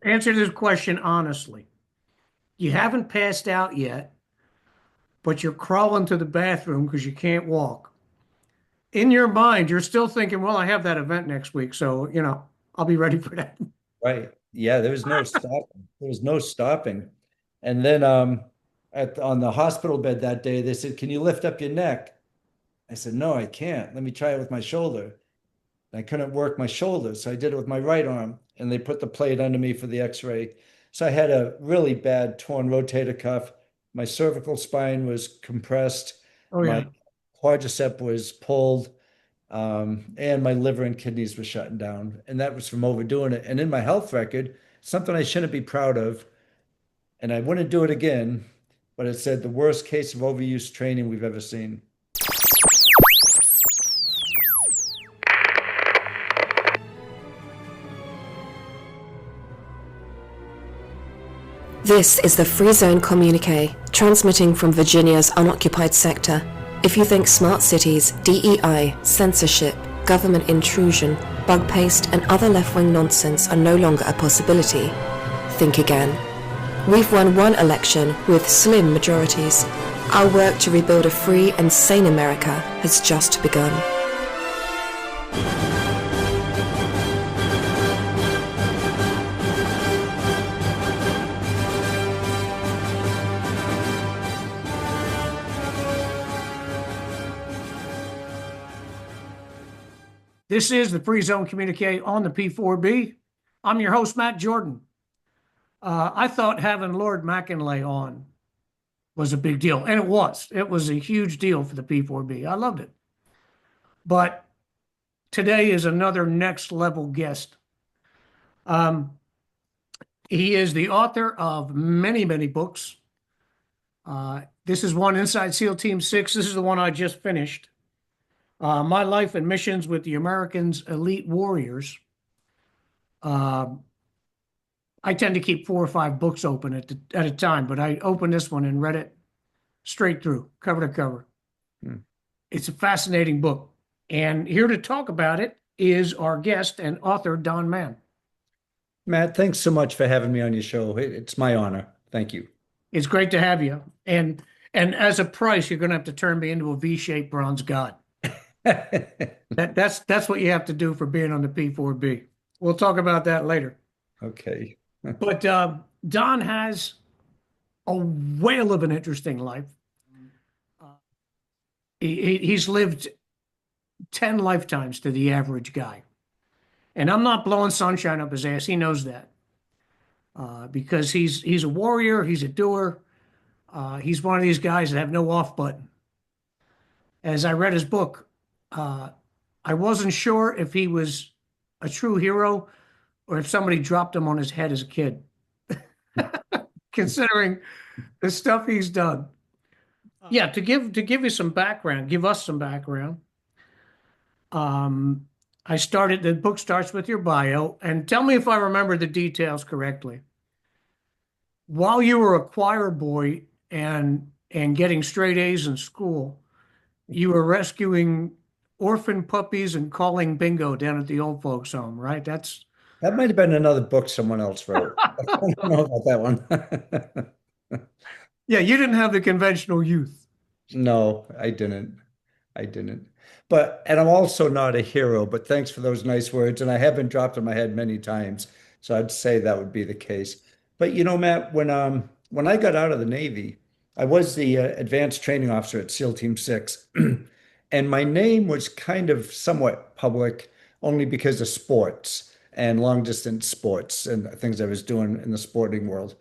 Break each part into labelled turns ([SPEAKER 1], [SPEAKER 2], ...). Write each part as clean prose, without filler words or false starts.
[SPEAKER 1] Answer this question honestly. You haven't passed out yet, but you're crawling to the bathroom because you can't walk. In your mind, you're still thinking, well, I have that event next week, so, I'll be ready for that.
[SPEAKER 2] Right. Yeah, there was no stopping. There was no stopping. And then on the hospital bed that day, they said, "Can you lift up your neck?" I said, "No, I can't. Let me try it with my shoulder." And I couldn't work my shoulder, so I did it with my right arm, and they put the plate under me for the x-ray. So I had a really bad torn rotator cuff. My cervical spine was compressed,
[SPEAKER 1] Oh,
[SPEAKER 2] my
[SPEAKER 1] yeah.
[SPEAKER 2] quadricep was pulled, and my liver and kidneys were shutting down. And that was from overdoing it. And in my health record, something I shouldn't be proud of, and I wouldn't do it again, but it said the worst case of overuse training we've ever seen.
[SPEAKER 3] This is the Free Zone Communiqué, transmitting from Virginia's unoccupied sector. If you think smart cities, DEI, censorship, government intrusion, bug paste, and other left-wing nonsense are no longer a possibility, think again. We've won one election with slim majorities. Our work to rebuild a free and sane America has just begun.
[SPEAKER 1] This is the Free Zone Communique on the P4B. I'm your host, Matt Jordan. I thought having Lord McInlay on was a big deal, and it was. It was a huge deal for the P4B. I loved it. But today is another next level guest. Um, he is the author of many, many books. This is one, Inside SEAL Team 6. This is the one I just finished. My Life and Missions with the Americans' Elite Warriors. Uh, I tend to keep 4 or 5 books open at a time, but I opened this one and read it straight through, cover to cover.
[SPEAKER 2] Hmm.
[SPEAKER 1] It's a fascinating book. And here to talk about it is our guest and author, Don Mann.
[SPEAKER 2] Matt, thanks so much for having me on your show. It's my honor. Thank you.
[SPEAKER 1] It's great to have you. And as a price, you're going to have to turn me into a V-shaped bronze god. That's what you have to do for being on the P4B. We'll talk about that later.
[SPEAKER 2] Okay.
[SPEAKER 1] But Don has a whale of an interesting life. Uh, he's lived 10 lifetimes to the average guy. And I'm not blowing sunshine up his ass. He knows that. Because he's a warrior, he's a doer. He's one of these guys that have no off button. As I read his book, uh, I wasn't sure if he was a true hero or if somebody dropped him on his head as a kid, considering the stuff he's done. Yeah, to give you some background, give us some background. Um, the book starts with your bio, and tell me if I remember the details correctly. While you were a choir boy and getting straight A's in school, you were rescuing orphan puppies and calling bingo down at the old folks home, right? That's
[SPEAKER 2] That might have been another book someone else wrote. I don't know about that one.
[SPEAKER 1] yeah, you didn't have the conventional youth.
[SPEAKER 2] No, I didn't. I didn't. And I'm also not a hero, but thanks for those nice words. And I have been dropped on my head many times. So I'd say that would be the case. But Matt, when I got out of the Navy, I was the advanced training officer at SEAL Team 6. And my name was kind of somewhat public only because of sports and long distance sports and things I was doing in the sporting world.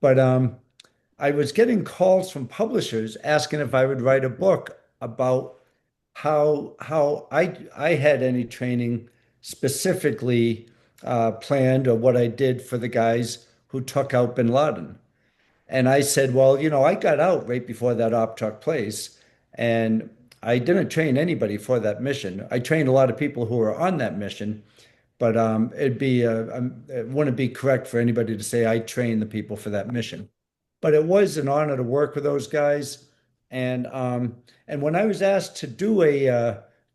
[SPEAKER 2] But I was getting calls from publishers asking if I would write a book about how I had any training specifically planned or what I did for the guys who took out bin Laden. And I said, well, I got out right before that op took place, and I didn't train anybody for that mission. I trained a lot of people who were on that mission, but it wouldn't be correct for anybody to say I trained the people for that mission. But it was an honor to work with those guys. And when I was asked to do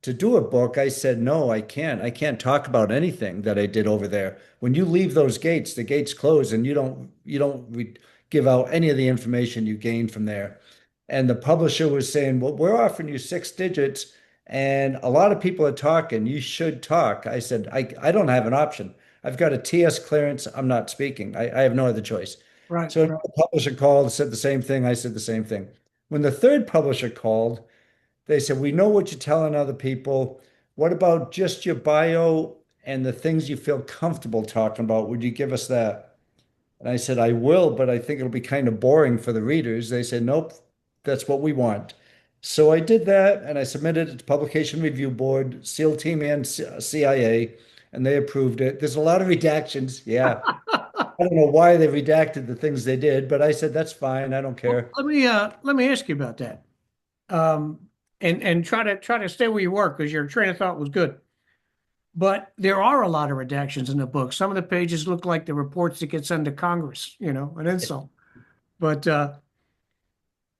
[SPEAKER 2] to do a book, I said, no, I can't. I can't talk about anything that I did over there. When you leave those gates, the gates close and you don't give out any of the information you gain from there. And the publisher was saying, well, we're offering you 6 digits and a lot of people are talking. You should talk. I said, I don't have an option. I've got a TS clearance. I'm not speaking. I have no other choice.
[SPEAKER 1] Right,
[SPEAKER 2] So
[SPEAKER 1] right.
[SPEAKER 2] the publisher called, said the same thing. I said the same thing. When the third publisher called, they said, we know what you're telling other people. What about just your bio and the things you feel comfortable talking about? Would you give us that? And I said, I will, but I think it'll be kind of boring for the readers. They said, nope, that's what we want. So I did that and I submitted it to Publication Review Board, SEAL Team and CIA, and they approved it. There's a lot of redactions. Yeah. I don't know why they redacted the things they did, but I said, that's fine. I don't
[SPEAKER 1] Well,
[SPEAKER 2] care.
[SPEAKER 1] let me ask you about that. Um, and try to stay where you were because your train of thought was good. But there are a lot of redactions in the book. Some of the pages look like the reports that get sent to Congress, an insult. But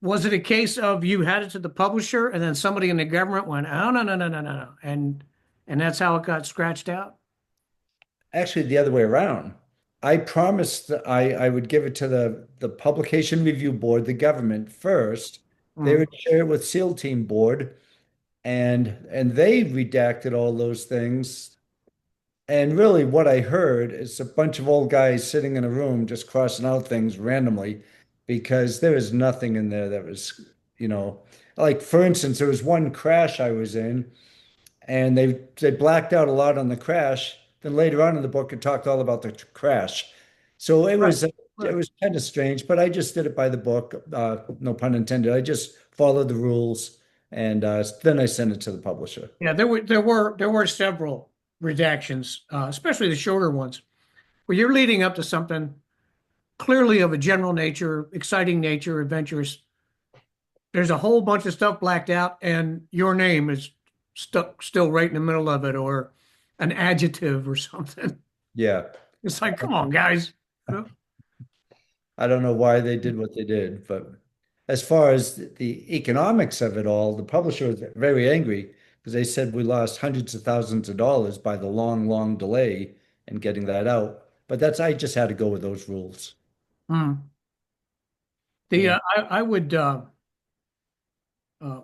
[SPEAKER 1] was it a case of you had it to the publisher and then somebody in the government went, oh, no, no, no, no, no, no. And that's how it got scratched out?
[SPEAKER 2] Actually, the other way around. I promised that I would give it to the Publication Review Board, the government first. They
[SPEAKER 1] Mm,
[SPEAKER 2] would share it with SEAL Team Board, and they redacted all those things. And really, what I heard is a bunch of old guys sitting in a room just crossing out things randomly because there is nothing in there that was, you know, like for instance, there was one crash I was in and they blacked out a lot on the crash. Then later on in the book, it talked all about the crash. So it
[SPEAKER 1] right,
[SPEAKER 2] was it
[SPEAKER 1] right.
[SPEAKER 2] was kind of strange, but I just did it by the book. No pun intended. I just followed the rules, and then I sent it to the publisher.
[SPEAKER 1] Yeah, there were several redactions, especially the shorter ones, where you're leading up to something clearly of a general nature, exciting nature, adventurous. There's a whole bunch of stuff blacked out, and your name is stuck still right in the middle of it, or an adjective or something.
[SPEAKER 2] Yeah,
[SPEAKER 1] It's like, come on, guys.
[SPEAKER 2] I don't know why they did what they did, but as far as the economics of it all, the publisher was very angry because they said we lost hundreds of thousands of dollars by the long, long delay in getting that out. But that's I just had to go with those rules.
[SPEAKER 1] Hmm. The
[SPEAKER 2] Yeah.
[SPEAKER 1] I would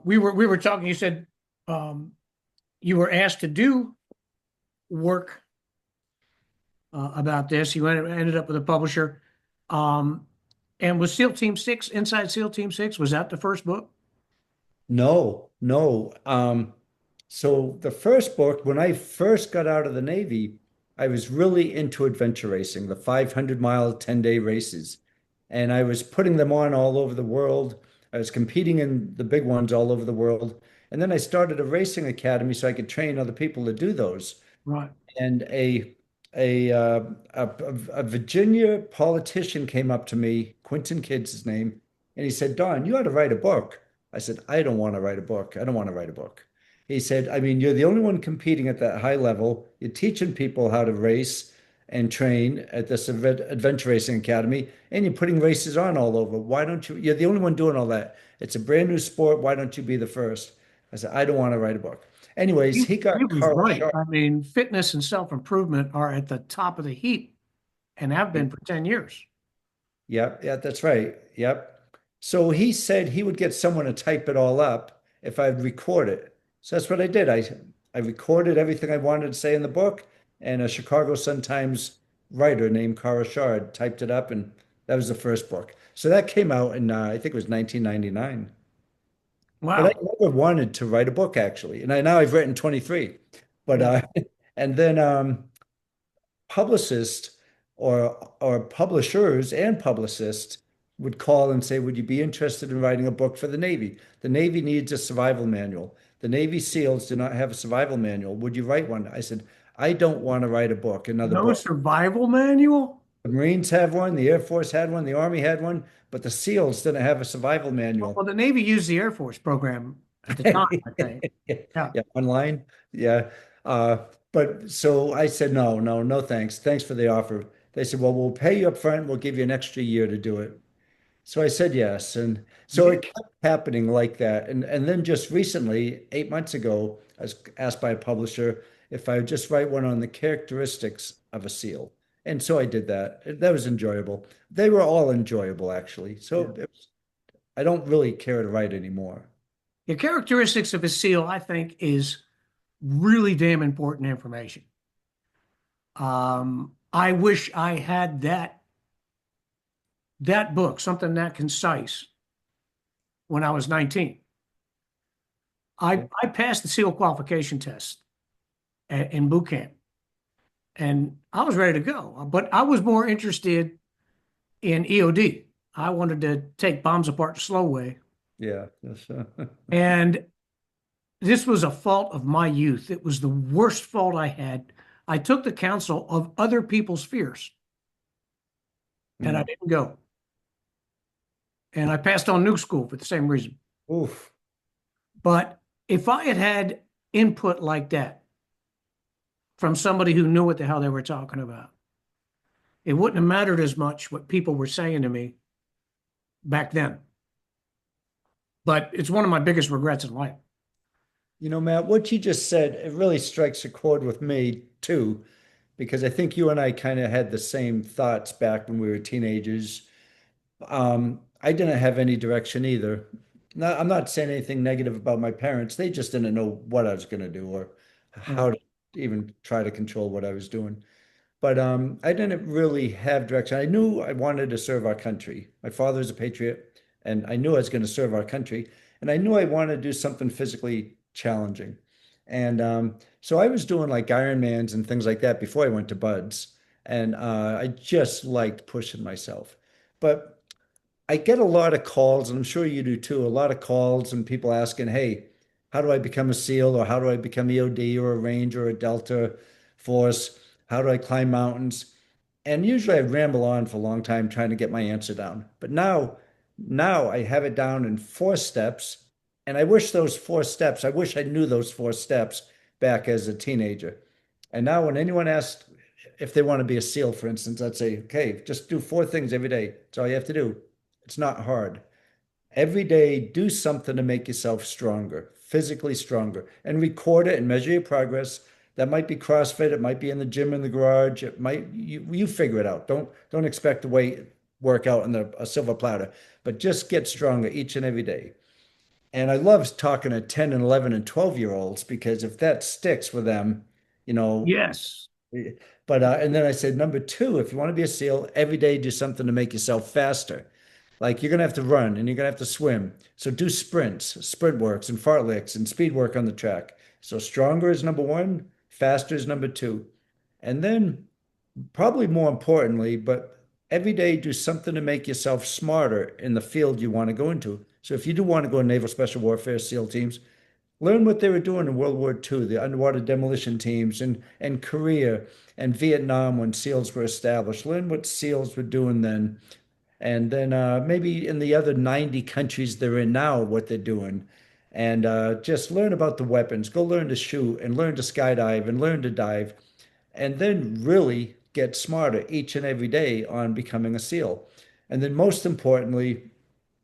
[SPEAKER 1] we were talking. You said um, you were asked to do work about this. You ended up with a publisher. Um, and was SEAL Team Six Inside SEAL Team Six? Was that the first book?
[SPEAKER 2] No, no. So the first book, when I first got out of the Navy, I was really into adventure racing, the 500-mile, 10-day races. And I was putting them on all over the world. I was competing in the big ones all over the world. And then I started a racing academy so I could train other people to do those.
[SPEAKER 1] Right.
[SPEAKER 2] And a a Virginia politician came up to me, Quentin Kidd's his name, and he said, Don, you ought to write a book. I said, I don't want to write a book. I don't want to write a book. He said, I mean, you're the only one competing at that high level. You're teaching people how to race and train at this adventure racing academy, and you're putting races on all over. Why don't you? You're the only one doing all that. It's a brand new sport. Why don't you be the first? I said, I don't want to write a book.
[SPEAKER 1] He,
[SPEAKER 2] Anyways, he got
[SPEAKER 1] he was
[SPEAKER 2] Carl
[SPEAKER 1] right.
[SPEAKER 2] Sharp.
[SPEAKER 1] I mean, fitness and self-improvement are at the top of the heap and have been for 10 years.
[SPEAKER 2] Yep, yeah, that's right. Yep. So he said he would get someone to type it all up if I'd record it. So that's what I did. I recorded everything I wanted to say in the book, and a Chicago Sun-Times writer named Cara Shard typed it up, and that was the first book. So that came out in I think it was 1999. But I
[SPEAKER 1] Wow.
[SPEAKER 2] never wanted to write a book actually, and now I've written 23. But
[SPEAKER 1] Yeah.
[SPEAKER 2] and then publicists or publishers and publicists would call and say, would you be interested in writing a book for the Navy? The Navy needs a survival manual. The Navy SEALs do not have a survival manual. Would you write one? I said, I don't want to write a book, another
[SPEAKER 1] No
[SPEAKER 2] book.
[SPEAKER 1] survival manual?
[SPEAKER 2] The Marines have one, the Air Force had one, the Army had one, but the SEALs didn't have a survival manual.
[SPEAKER 1] Well, the Navy used the Air Force program at the time, I think. Yeah.
[SPEAKER 2] Yeah, online. Yeah. Uh, but so I said, no, no, no, thanks. Thanks for the offer. They said, well, we'll pay you up front. We'll give you an extra year to do it. So I said yes. And
[SPEAKER 1] You
[SPEAKER 2] so
[SPEAKER 1] did.
[SPEAKER 2] it kept happening like that. And then just recently, 8 months ago, I was asked by a publisher if I would just write one on the characteristics of a seal. And so I did that. That was enjoyable. They were all enjoyable, actually.
[SPEAKER 1] Yeah.
[SPEAKER 2] I don't really care to write anymore.
[SPEAKER 1] The characteristics of a SEAL, I think, is really damn important information. I wish I had that book, something that concise, when I was 19. I passed the SEAL qualification test in boot camp, and I was ready to go. But I was more interested in EOD. I wanted to take bombs apart the slow way,
[SPEAKER 2] Yeah. That's,
[SPEAKER 1] and this was a fault of my youth. It was the worst fault I had. I took the counsel of other people's fears, and I
[SPEAKER 2] mm.
[SPEAKER 1] didn't go. And I passed on nuke school for the same reason.
[SPEAKER 2] Oof.
[SPEAKER 1] But if I had had input like that from somebody who knew what the hell they were talking about, it wouldn't have mattered as much what people were saying to me back then. But it's one of my biggest regrets in life.
[SPEAKER 2] Matt, what you just said, it really strikes a chord with me too, because I think you and I kind of had the same thoughts back when we were teenagers. I didn't have any direction either. I'm not saying anything negative about my parents. They just didn't know what I was going to do or
[SPEAKER 1] Yeah.
[SPEAKER 2] how to even try to control what I was doing. But I didn't really have direction. I knew I wanted to serve our country. My father was a patriot, and I knew I was going to serve our country. And I knew I wanted to do something physically challenging. And so I was doing like Ironmans and things like that before I went to Buds. And I just liked pushing myself. But I get a lot of calls, and I'm sure you do too, a lot of calls and people asking, hey, how do I become a SEAL or how do I become EOD or a Ranger or a Delta Force? How do I climb mountains? And usually I ramble on for a long time trying to get my answer down. But now I have it down in 4 steps. And I wish I knew those 4 steps back as a teenager. And now when anyone asks if they want to be a SEAL, for instance, I'd say, okay, just do 4 things every day. That's all you have to do. It's not hard. Every day, do something to make yourself stronger, physically stronger, and record it and measure your progress. That might be CrossFit, it might be in the gym in the garage, it might you figure it out. Don't expect to work out on a silver platter, but just get stronger each and every day. And I love talking to 10 and 11 and 12-year olds because if that sticks with them, you know,
[SPEAKER 1] Yes.
[SPEAKER 2] but and then I said, number two, if you want to be a SEAL, every day do something to make yourself faster. Like you're gonna have to run and you're gonna have to swim. So do sprints, sprint works and fartleks and speed work on the track. So stronger is number one, faster is number two. And then probably more importantly, but every day do something to make yourself smarter in the field you want to go into. So if you do want to go in naval special warfare, SEAL teams, learn what they were doing in World War II, the underwater demolition teams, and Korea and Vietnam when SEALs were established. Learn what SEALs were doing then. And then maybe in the other 90 countries they're in now, what they're doing. And just learn about the weapons. Go learn to shoot and learn to skydive and learn to dive. And then really get smarter each and every day on becoming a SEAL. And then most importantly,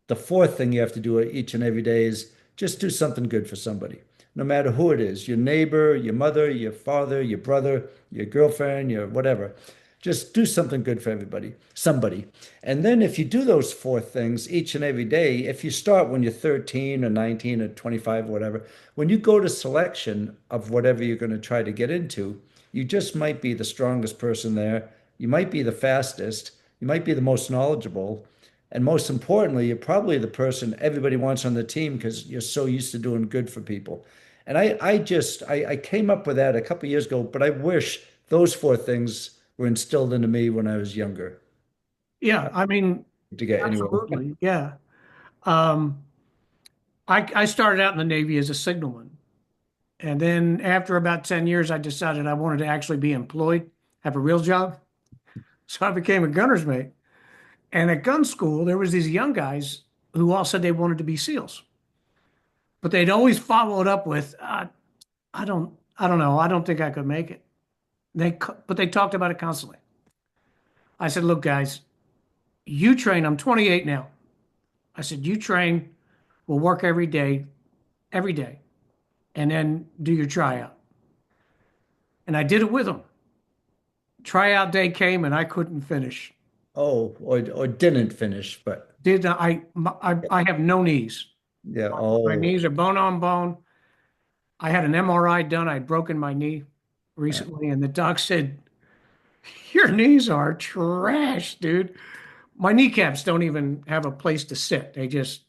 [SPEAKER 2] the fourth thing you have to do each and every day is just do something good for somebody, no matter who it is, your neighbor, your mother, your father, your brother, your girlfriend, your whatever. Just do something good for everybody, somebody. And then if you do those 4 things each and every day, if you start when you're 13 or 19 or 25 or whatever, when you go to selection of whatever you're going to try to get into, you just might be the strongest person there. You might be the fastest. You might be the most knowledgeable. And most importantly, you're probably the person everybody wants on the team because you're so used to doing good for people. And I came up with that a couple of years ago, but I wish those 4 things were instilled into me when I was younger
[SPEAKER 1] Yeah. I mean,
[SPEAKER 2] to get anywhere.
[SPEAKER 1] absolutely. Yeah. Um, I started out in the Navy as a signalman. And then after about 10 years, I decided I wanted to actually be employed, have a real job. So I became a gunner's mate. And at gun school, there was these young guys who all said they wanted to be SEALs, but they'd always follow it up with, I don't know, I don't think I could make it. But they talked about it constantly. I said, look, guys, you train. I'm 28 now. I said, you train, we'll work every day, and then do your tryout. And I did it with him. Tryout day came and I couldn't finish.
[SPEAKER 2] Oh, or didn't finish, but
[SPEAKER 1] Did I have no knees.
[SPEAKER 2] yeah.
[SPEAKER 1] My
[SPEAKER 2] Oh,
[SPEAKER 1] knees are bone on bone. I had an MRI done. I'd broken my knee
[SPEAKER 2] yeah.
[SPEAKER 1] recently, and the doc said, your knees are trash, dude. My kneecaps don't even have a place to sit. They just,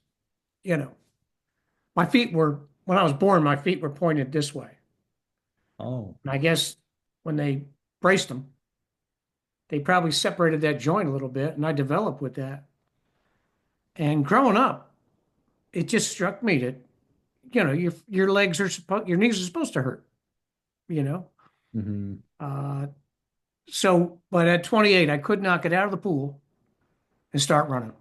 [SPEAKER 1] you know, my feet were, when I was born, my feet were pointed this way.
[SPEAKER 2] Oh,
[SPEAKER 1] And I guess when they braced them, they probably separated that joint a little bit, and I developed with that. And growing up, it just struck me that, your legs are supposed, your knees are supposed to hurt, you know.
[SPEAKER 2] hmm.
[SPEAKER 1] Uh, but at 28, I could not get out of the pool and start running,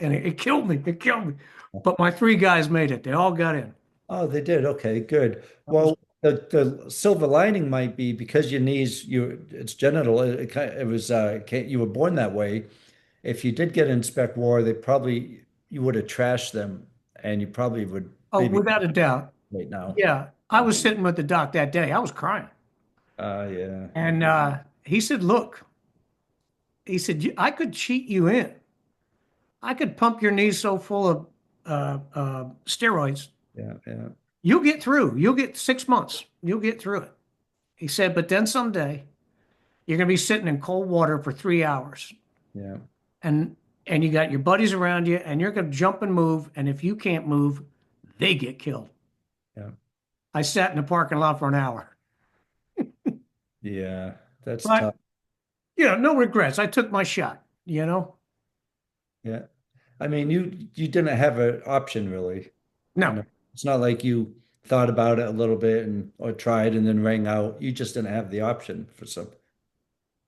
[SPEAKER 1] and it killed me. It killed me. But my three guys made it. They all got in.
[SPEAKER 2] Oh, they did. Okay, good.
[SPEAKER 1] That was
[SPEAKER 2] Well, the silver lining might be because your knees, it's genital. It was you were born that way. If you did get in spec war, they probably you would have trashed them, and you probably would
[SPEAKER 1] Oh,
[SPEAKER 2] maybe
[SPEAKER 1] without a doubt.
[SPEAKER 2] right now.
[SPEAKER 1] Yeah, I was sitting with the doc that day. I was crying,
[SPEAKER 2] Yeah,
[SPEAKER 1] and he said, "Look," he said, "I could cheat you in. I could pump your knees so full of steroids,
[SPEAKER 2] yeah.
[SPEAKER 1] you'll get through. You'll get 6 months. You'll get through it." He said, "But then someday you're going to be sitting in cold water for 3 hours,
[SPEAKER 2] Yeah,
[SPEAKER 1] and you got your buddies around you, and you're going to jump and move, and if you can't move, they get killed."
[SPEAKER 2] yeah,
[SPEAKER 1] I sat in the parking lot for an hour,
[SPEAKER 2] yeah. That's tough.
[SPEAKER 1] but no regrets. I took my shot.
[SPEAKER 2] Yeah. I mean, you didn't have an option really. You
[SPEAKER 1] No,
[SPEAKER 2] know, it's not like you thought about it a little bit and or tried and then rang out. You just didn't have the option for some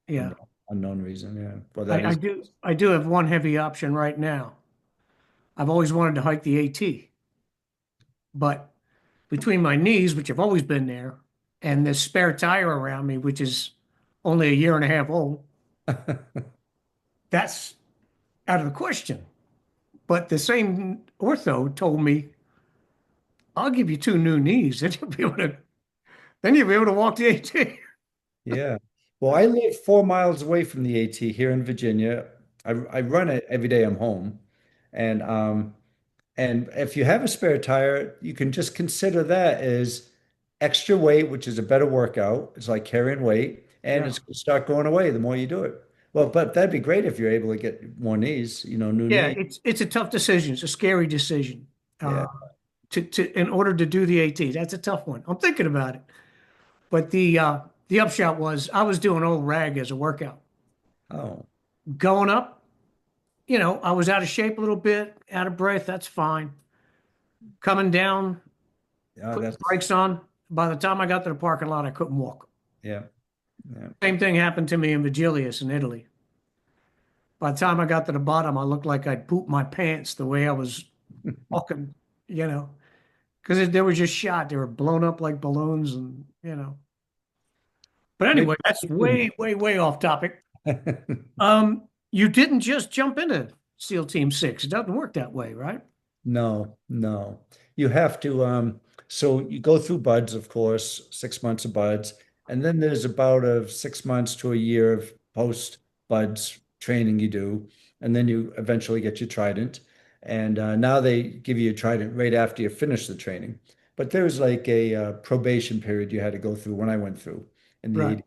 [SPEAKER 1] yeah,
[SPEAKER 2] unknown reason. Yeah. Well, that
[SPEAKER 1] I
[SPEAKER 2] is,
[SPEAKER 1] do. I do have one heavy option right now. I've always wanted to hike the AT, but between my knees, which have always been there, and this spare tire around me, which is only a year and a half old, that's out of the question. But the same ortho told me, "I'll give you two new knees, and you'll be able to walk the AT."
[SPEAKER 2] yeah. Well, I live 4 miles away from the AT here in Virginia. I run it every day I'm home. And and if you have a spare tire, you can just consider that as extra weight, which is a better workout. It's like carrying weight, and
[SPEAKER 1] Yeah,
[SPEAKER 2] it's going to start going away the more you do it. Well, but that'd be great if you're able to get more knees, new
[SPEAKER 1] yeah.
[SPEAKER 2] knees.
[SPEAKER 1] It's a tough decision. It's a scary decision.
[SPEAKER 2] Yeah.
[SPEAKER 1] In order to do the AT, that's a tough one. I'm thinking about it. But the upshot was I was doing old rag as a workout.
[SPEAKER 2] Oh,
[SPEAKER 1] Going up, I was out of shape a little bit, out of breath. That's fine. Coming down,
[SPEAKER 2] yeah,
[SPEAKER 1] putting the
[SPEAKER 2] that's
[SPEAKER 1] brakes on. By the time I got to the parking lot, I couldn't walk.
[SPEAKER 2] yeah, yeah.
[SPEAKER 1] Same thing happened to me in Vigilius in Italy. By the time I got to the bottom, I looked like I'd pooped my pants the way I was walking, you know, because they were just shot. They were blown up like balloons, and. But
[SPEAKER 2] Maybe.
[SPEAKER 1] anyway, that's way, way, way off topic. You didn't just jump into SEAL Team 6. It doesn't work that way, right?
[SPEAKER 2] No, no. You have to, so you go through buds, of course, 6 months of buds, and then there's about a 6 months to a year of post buds training you do, and then you eventually get your trident. And now they give you a trident right after you finish the training. But there's like a probation period you had to go through when I went through in the
[SPEAKER 1] Right.
[SPEAKER 2] 80s.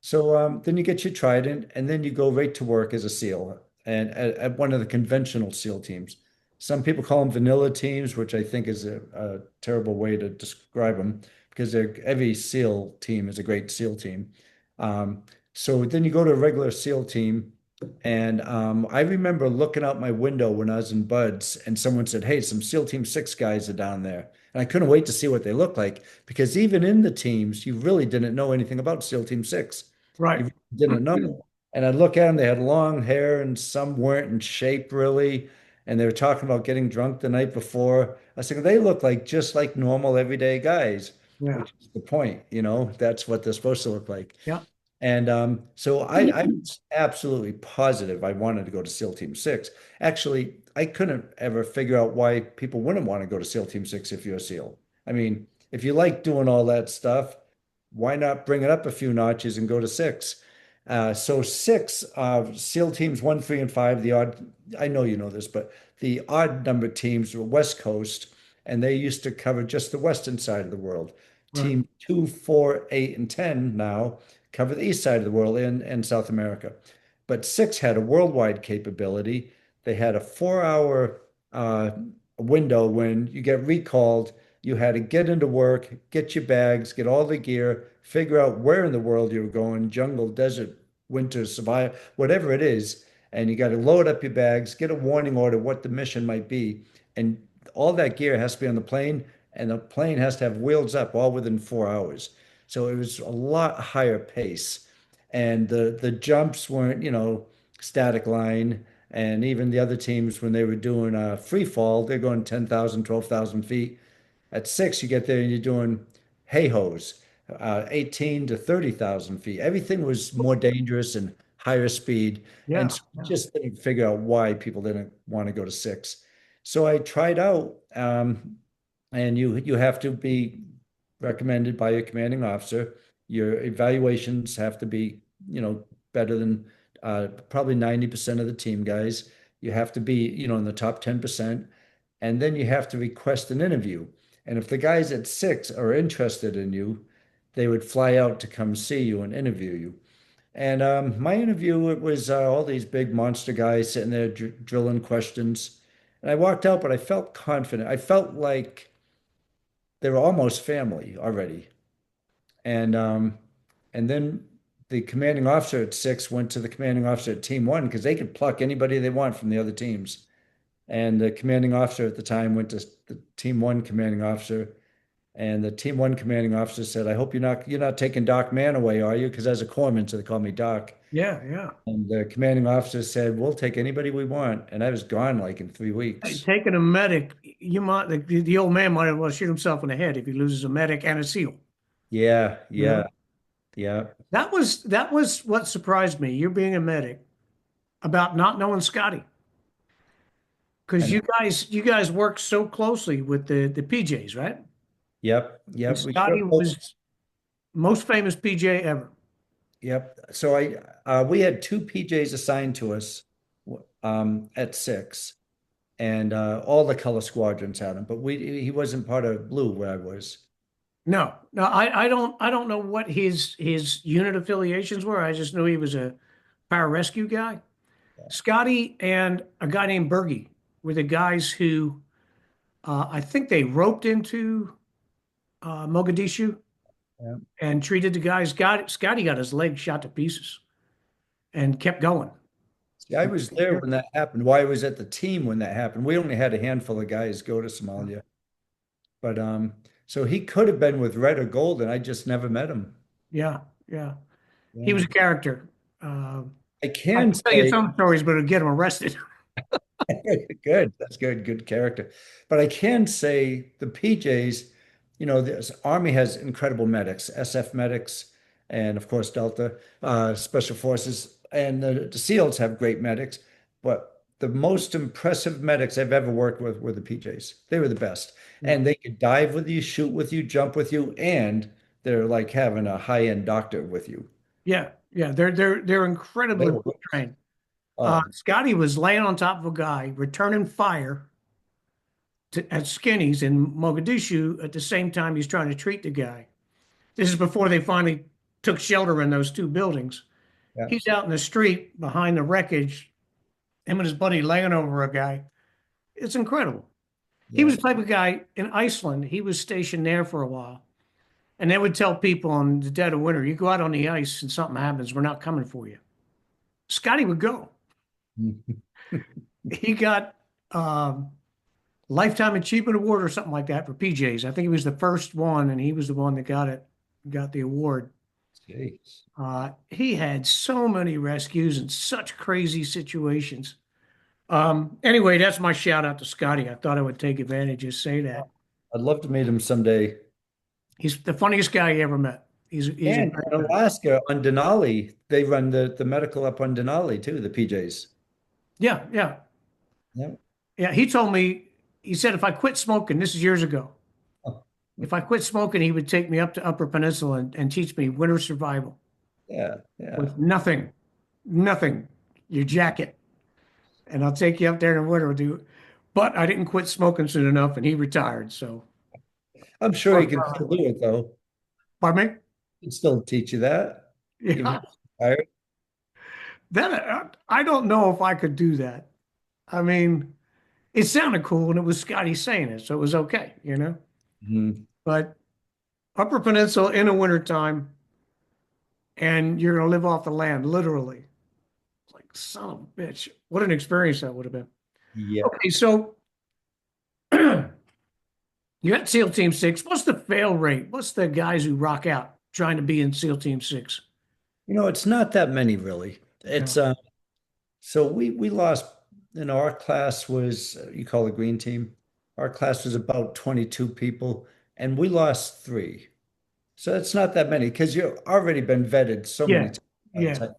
[SPEAKER 2] So then you get your trident, and then you go right to work as a SEAL and at one of the conventional SEAL teams. Some people call them vanilla teams, which I think is a terrible way to describe them because every SEAL team is a great SEAL team. Um, so then you go to a regular SEAL team, and I remember looking out my window when I was in Buds, and someone said, "Hey, some SEAL Team 6 guys are down there." And I couldn't wait to see what they looked like because even in the teams, you really didn't know anything about SEAL Team 6.
[SPEAKER 1] Right.
[SPEAKER 2] You really didn't know. And I'd look at them, they had long hair and some weren't in shape really. And they were talking about getting drunk the night before. I was thinking they look like just like normal everyday guys,
[SPEAKER 1] Yeah.
[SPEAKER 2] which is the point, that's what they're supposed to look like.
[SPEAKER 1] Yeah.
[SPEAKER 2] And so I was absolutely positive I wanted to go to SEAL Team 6. Actually, I couldn't ever figure out why people wouldn't want to go to SEAL Team 6 if you're a SEAL. I mean, if you like doing all that stuff, why not bring it up a few notches and go to 6? So six SEAL teams 1, 3, and 5, the odd, I know you know this, but the odd number teams were West Coast, and they used to cover just the western side of the world.
[SPEAKER 1] Right.
[SPEAKER 2] Team 2, 4, 8, and 10 now cover the east side of the world and South America. But 6 had a worldwide capability. They had a 4 hour window when you get recalled. You had to get into work, get your bags, get all the gear, figure out where in the world you were going, jungle, desert, winter, survival, whatever it is. And you got to load up your bags, get a warning order, what the mission might be. And all that gear has to be on the plane, and the plane has to have wheels up all within 4 hours. So it was a lot higher pace. And the jumps weren't, static line. And even the other teams, when they were doing free fall, they're going 10,000, 12,000 feet. At 6, you get there and you're doing hay-hos, 18 to 30,000 feet. Everything was more dangerous and higher speed. And
[SPEAKER 1] Yeah.
[SPEAKER 2] so I
[SPEAKER 1] Yeah.
[SPEAKER 2] just didn't figure out why people didn't want to go to 6. So I tried out, and you have to be recommended by your commanding officer. Your evaluations have to be, better than probably 90% of the team guys. You have to be, in the top 10%. And then you have to request an interview. And if the guys at 6 are interested in you, they would fly out to come see you and interview you. And my interview, it was all these big monster guys sitting there drilling questions. And I walked out, but I felt confident. I felt like they were almost family already. And then the commanding officer at 6 went to the commanding officer at Team 1 because they could pluck anybody they want from the other teams. And the commanding officer at the time went to the Team 1 commanding officer, and the Team 1 commanding officer said, "I hope you're not taking Doc Mann away, are you?" Because as a corpsman, so they call me Doc.
[SPEAKER 1] Yeah. Yeah.
[SPEAKER 2] And the commanding officer said, "We'll take anybody we want." And I was gone like in three
[SPEAKER 1] Hey,
[SPEAKER 2] weeks.
[SPEAKER 1] taking a medic, you might the old man might as well shoot himself in the head if he loses a medic and a SEAL.
[SPEAKER 2] Yeah,
[SPEAKER 1] You know,
[SPEAKER 2] yeah, yeah,
[SPEAKER 1] that was what surprised me. You're being a medic about not knowing Scotty
[SPEAKER 2] I
[SPEAKER 1] because
[SPEAKER 2] know.
[SPEAKER 1] you guys work so closely with the PJs, right?
[SPEAKER 2] Yep,
[SPEAKER 1] And
[SPEAKER 2] yep. We
[SPEAKER 1] Scotty
[SPEAKER 2] sure hope.
[SPEAKER 1] was most famous PJ ever.
[SPEAKER 2] Yep. So we had two PJs assigned to us at 6, and all the color squadrons had him, but he wasn't part of blue where I was.
[SPEAKER 1] No, no, I don't know what his unit affiliations were. I just knew he was a pararescue guy. Scotty and a guy named Bergie were the guys who I think they roped into Mogadishu
[SPEAKER 2] Yeah.
[SPEAKER 1] and treated the guys. Scotty got his leg shot to pieces and kept going.
[SPEAKER 2] See, I was there when that happened. Why I was at the team when that happened. We only had a handful of guys go to Somalia. But so he could have been with red or gold, and I just never met him.
[SPEAKER 1] Yeah, yeah. He
[SPEAKER 2] Yeah.
[SPEAKER 1] was a character. Uh,
[SPEAKER 2] I
[SPEAKER 1] I
[SPEAKER 2] can
[SPEAKER 1] can tell you
[SPEAKER 2] say
[SPEAKER 1] some stories, but it'll get him arrested.
[SPEAKER 2] good. That's good. Good character. But I can say the PJs, this Army has incredible medics, SF medics, and of course Delta, Special Forces, and the SEALs have great medics. But the most impressive medics I've ever worked with were the PJs. They were the best.
[SPEAKER 1] Yeah,
[SPEAKER 2] And they could dive with you, shoot with you, jump with you, and they're like having a high-end doctor with you.
[SPEAKER 1] yeah, yeah. They're
[SPEAKER 2] They
[SPEAKER 1] incredibly
[SPEAKER 2] were,
[SPEAKER 1] well trained.
[SPEAKER 2] oh,
[SPEAKER 1] Scotty was laying on top of a guy, returning fire at Skinny's in Mogadishu at the same time he's trying to treat the guy. This is before they finally took shelter in those two buildings.
[SPEAKER 2] yeah,
[SPEAKER 1] He's out in the street behind the wreckage, him and his buddy laying over a guy. It's incredible. He
[SPEAKER 2] yeah.
[SPEAKER 1] was the type of guy in Iceland. He was stationed there for a while. And they would tell people in the dead of winter, you go out on the ice and something happens, we're not coming for you. Scotty would go. He got lifetime achievement award or something like that for PJs. I think he was the first one, and he was the one that got the award.
[SPEAKER 2] Jeez.
[SPEAKER 1] He had so many rescues and such crazy situations. Anyway, that's my shout out to Scotty. I thought I would take advantage of say that.
[SPEAKER 2] I'd love to meet him someday.
[SPEAKER 1] He's the funniest guy you ever met. He's a
[SPEAKER 2] And
[SPEAKER 1] great
[SPEAKER 2] in
[SPEAKER 1] guy.
[SPEAKER 2] Alaska on Denali, they run the medical up on Denali too, the PJs.
[SPEAKER 1] Yeah, yeah,
[SPEAKER 2] Yeah.
[SPEAKER 1] yeah. He told me, he said if I quit smoking, this is years ago.
[SPEAKER 2] Oh,
[SPEAKER 1] If I quit smoking, he would take me up to Upper Peninsula and teach me winter survival
[SPEAKER 2] yeah, yeah.
[SPEAKER 1] with nothing, nothing, your jacket. And I'll take you up there in the winter with you. But I didn't quit smoking soon enough, and he retired. So,
[SPEAKER 2] I'm sure he can still do it though.
[SPEAKER 1] pardon me?
[SPEAKER 2] He can still teach you that, even if
[SPEAKER 1] Yeah,
[SPEAKER 2] you're tired.
[SPEAKER 1] then I don't know if I could do that. I mean, it sounded cool, and it was Scotty saying it, so it was okay, you know.
[SPEAKER 2] Mhm.
[SPEAKER 1] But Upper Peninsula in the wintertime, and you're gonna live off the land, literally. Like, son of a bitch, what an experience that would have been.
[SPEAKER 2] Yeah.
[SPEAKER 1] Okay, so you got SEAL Team Six. What's the fail rate? What's the guys who rock out trying to be in SEAL Team Six?
[SPEAKER 2] It's not that many really.
[SPEAKER 1] Yeah.
[SPEAKER 2] It's so we lost, our class was you call the green team. Our class was about 22 people and we lost three. So it's not that many because you've already been vetted so many
[SPEAKER 1] Yeah.
[SPEAKER 2] times by the
[SPEAKER 1] Yeah.
[SPEAKER 2] time.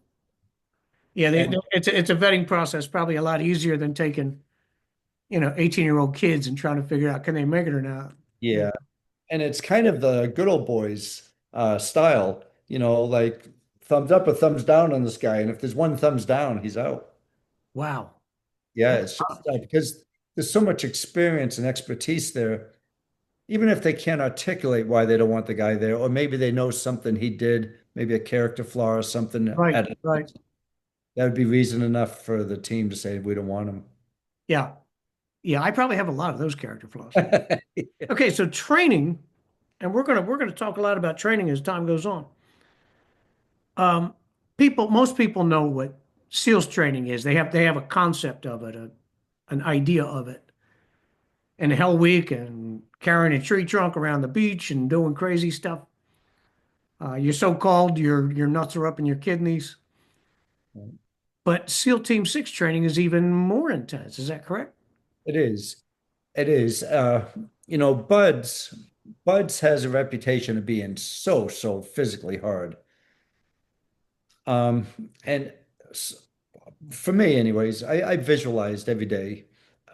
[SPEAKER 1] Yeah.
[SPEAKER 2] And
[SPEAKER 1] It's a vetting process, probably a lot easier than taking, 18-year-old kids and trying to figure out can they make it or not. Yeah.
[SPEAKER 2] yeah, and it's kind of the good old boys style, like thumbs up or thumbs down on this guy. And if there's one thumbs down, he's out.
[SPEAKER 1] Wow.
[SPEAKER 2] Yeah,
[SPEAKER 1] That's
[SPEAKER 2] it's just
[SPEAKER 1] tough.
[SPEAKER 2] because there's so much experience and expertise there. Even if they can't articulate why they don't want the guy there, or maybe they know something he did, maybe a character flaw or something
[SPEAKER 1] Right.
[SPEAKER 2] at
[SPEAKER 1] Right.
[SPEAKER 2] that would be reason enough for the team to say we don't want him.
[SPEAKER 1] Yeah. Yeah. I probably have a lot of those character flaws. Okay. So training, and we're gonna talk a lot about training as time goes on. Um, most people know what SEALs training is. They have a concept of it, an idea of it. And Hell Week and carrying a tree trunk around the beach and doing crazy stuff. You're so called, your nuts are up in your kidneys. But SEAL Team Six training is even more intense. Is that correct?
[SPEAKER 2] It is. It is. Buds has a reputation of being so physically hard. Um, and s- for me, anyways, I visualized every day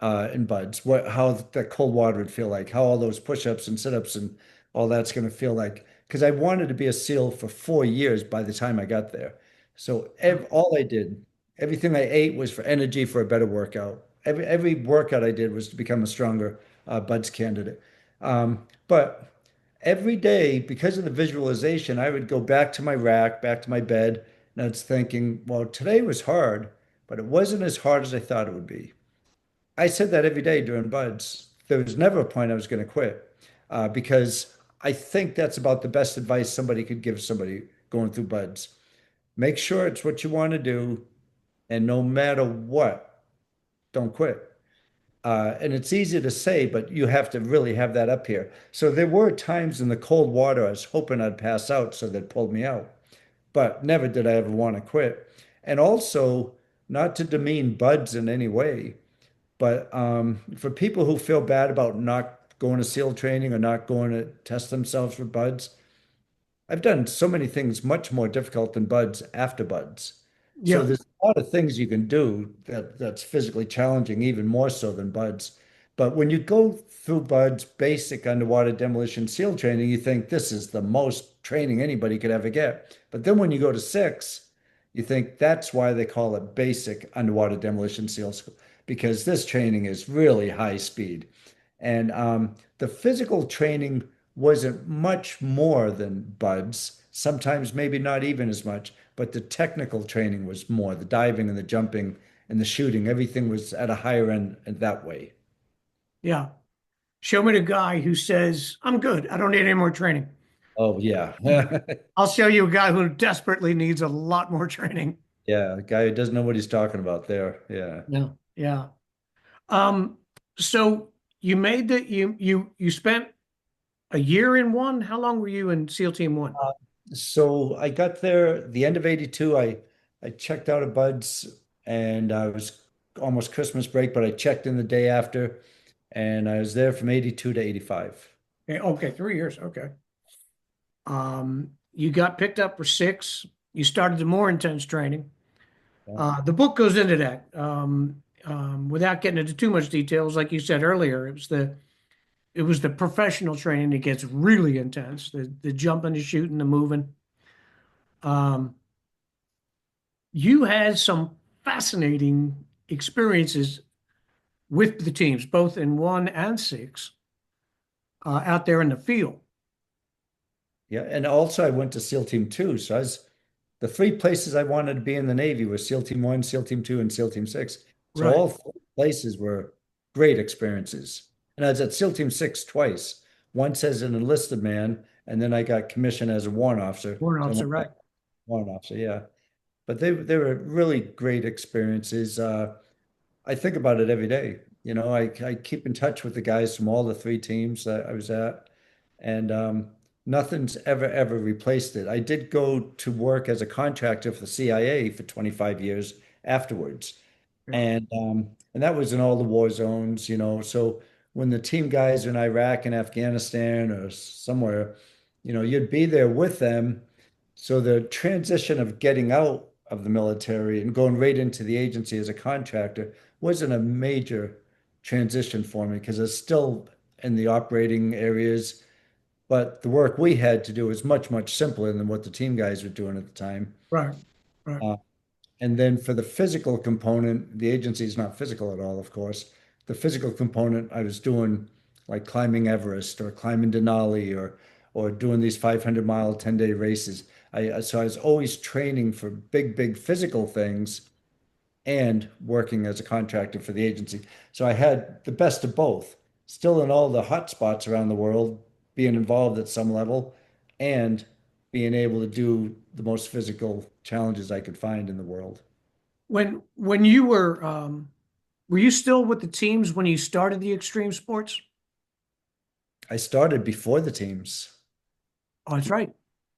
[SPEAKER 2] in buds how that cold water would feel like, how all those push-ups and sit-ups and all that's going to feel like. Because I wanted to be a SEAL for 4 years by the time I got there. So all I did, everything I ate was for energy for a better workout. Every workout I did was to become a stronger buds candidate. But every day, because of the visualization, I would go back to my rack, back to my bed, and I was thinking, well, today was hard, but it wasn't as hard as I thought it would be. I said that every day during buds. There was never a point I was going to quit because I think that's about the best advice somebody could give somebody going through buds. Make sure it's what you want to do, and no matter what, don't quit. And it's easy to say, but you have to really have that up here. So there were times in the cold water I was hoping I'd pass out so that pulled me out, but never did I ever want to quit. And also, not to demean buds in any way, but for people who feel bad about not going to SEAL training or not going to test themselves for buds, I've done so many things much more difficult than buds after buds. So
[SPEAKER 1] Yeah.
[SPEAKER 2] there's a lot of things you can do that's physically challenging, even more so than buds. But when you go through buds basic underwater demolition SEAL training, you think this is the most training anybody could ever get. But then when you go to six, you think that's why they call it basic underwater demolition SEAL school, because this training is really high speed. And the physical training wasn't much more than buds, sometimes maybe not even as much, but the technical training was more, the diving and the jumping and the shooting, everything was at a higher end that way.
[SPEAKER 1] Yeah. Show me the guy who says, I'm good. I don't need any more training.
[SPEAKER 2] Oh yeah.
[SPEAKER 1] I'll show you a guy who desperately needs a lot more training.
[SPEAKER 2] Yeah, the guy who doesn't know what he's talking about there. Yeah.
[SPEAKER 1] Yeah. Yeah. Um, so you made you spent a year in one? How long were you in SEAL Team One?
[SPEAKER 2] So I got there the end of 82. I checked out of Buds and I was almost Christmas break, but I checked in the day after and I was there from 82 to 85.
[SPEAKER 1] Okay, 3 years. Okay. You got picked up for 6. You started the more intense training.
[SPEAKER 2] Yeah.
[SPEAKER 1] The book goes into that. Without getting into too much details, like you said earlier, it was the professional training that gets really intense. The jumping, the shooting, the moving. Um, you had some fascinating experiences with the teams, both in 1 and 6, out there in the field.
[SPEAKER 2] Yeah, and also I went to SEAL Team 2. So I was the three places I wanted to be in the Navy was SEAL Team 1, SEAL Team 2, and SEAL Team 6. So
[SPEAKER 1] Right.
[SPEAKER 2] all three places were great experiences. And I was at SEAL Team 6 twice, once as an enlisted man, and then I got commissioned as a warrant officer.
[SPEAKER 1] Warrant
[SPEAKER 2] So I
[SPEAKER 1] officer,
[SPEAKER 2] went back
[SPEAKER 1] right.
[SPEAKER 2] to warrant officer, yeah. But they were really great experiences. I think about it every day. I keep in touch with the guys from all the three teams that I was at, and nothing's ever replaced it. I did go to work as a contractor for the CIA for 25 years afterwards,
[SPEAKER 1] Yeah.
[SPEAKER 2] and that was in all the war zones. So when the team guys are in Iraq and Afghanistan or somewhere, you'd be there with them. So the transition of getting out of the military and going right into the agency as a contractor wasn't a major transition for me because it's still in the operating areas, but the work we had to do was much simpler than what the team guys were doing at the time.
[SPEAKER 1] Right. Right.
[SPEAKER 2] Uh, and then for the physical component, the agency is not physical at all, of course. The physical component, I was doing like climbing Everest or climbing Denali or doing these 500-mile 10-day races. So I was always training for big physical things and working as a contractor for the agency. So I had the best of both, still in all the hot spots around the world, being involved at some level and being able to do the most physical challenges I could find in the world.
[SPEAKER 1] When you were you still with the teams when you started the extreme sports?
[SPEAKER 2] I started before the teams.
[SPEAKER 1] Oh, that's right.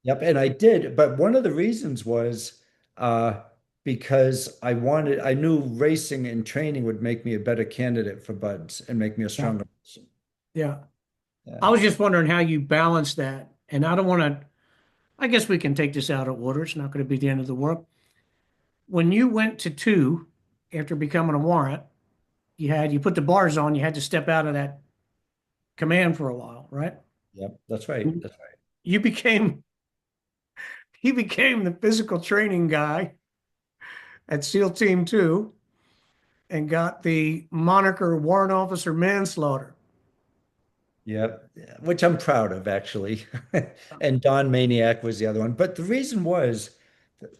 [SPEAKER 2] Yep, and I did, but one of the reasons was uh, because I knew racing and training would make me a better candidate for buds and make me a
[SPEAKER 1] Yeah.
[SPEAKER 2] stronger person.
[SPEAKER 1] Yeah. I
[SPEAKER 2] Yeah.
[SPEAKER 1] was just wondering how you balance that. And I don't want to, I guess we can take this out of order. It's not going to be the end of the world. When you went to 2 after becoming a warrant, you put the bars on, you had to step out of that command for a while, right?
[SPEAKER 2] Yep, that's right. That's right.
[SPEAKER 1] You became he became the physical training guy at SEAL Team 2 and got the moniker Warrant Officer Manslaughter.
[SPEAKER 2] Yep, yeah, which I'm proud of actually. And Don Maniac was the other one. But the reason was,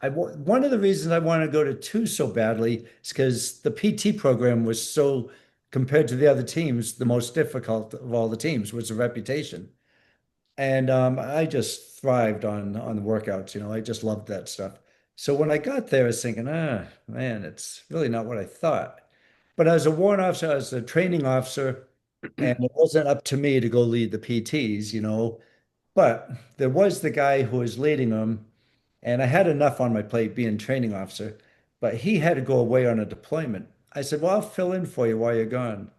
[SPEAKER 2] one of the reasons I wanted to go to 2 so badly is because the PT program was so, compared to the other teams, the most difficult of all the teams was the reputation. And I just thrived on the workouts. I just loved that stuff. So when I got there, I was thinking, man, it's really not what I thought. But as a warrant officer, as a training officer, and it wasn't up to me to go lead the PTs. But there was the guy who was leading them, and I had enough on my plate being training officer, but he had to go away on a deployment. I said, well, I'll fill in for you while you're gone.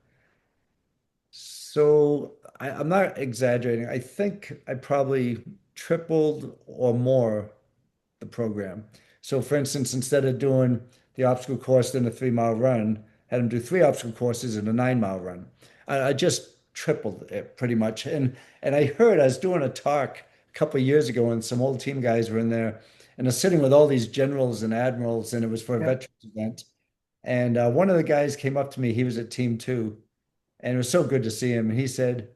[SPEAKER 2] So I'm not exaggerating. I think I probably tripled or more the program. So, for instance, instead of doing the obstacle course, then a 3-mile run, had them do 3 obstacle courses and a 9-mile run. I just tripled it pretty much. And I was doing a talk a couple of years ago, and some old team guys were in there, and I was sitting with all these generals and admirals, and it was for a
[SPEAKER 1] Yeah.
[SPEAKER 2] veterans event. And one of the guys came up to me. He was at Team 2, and it was so good to see him. He said,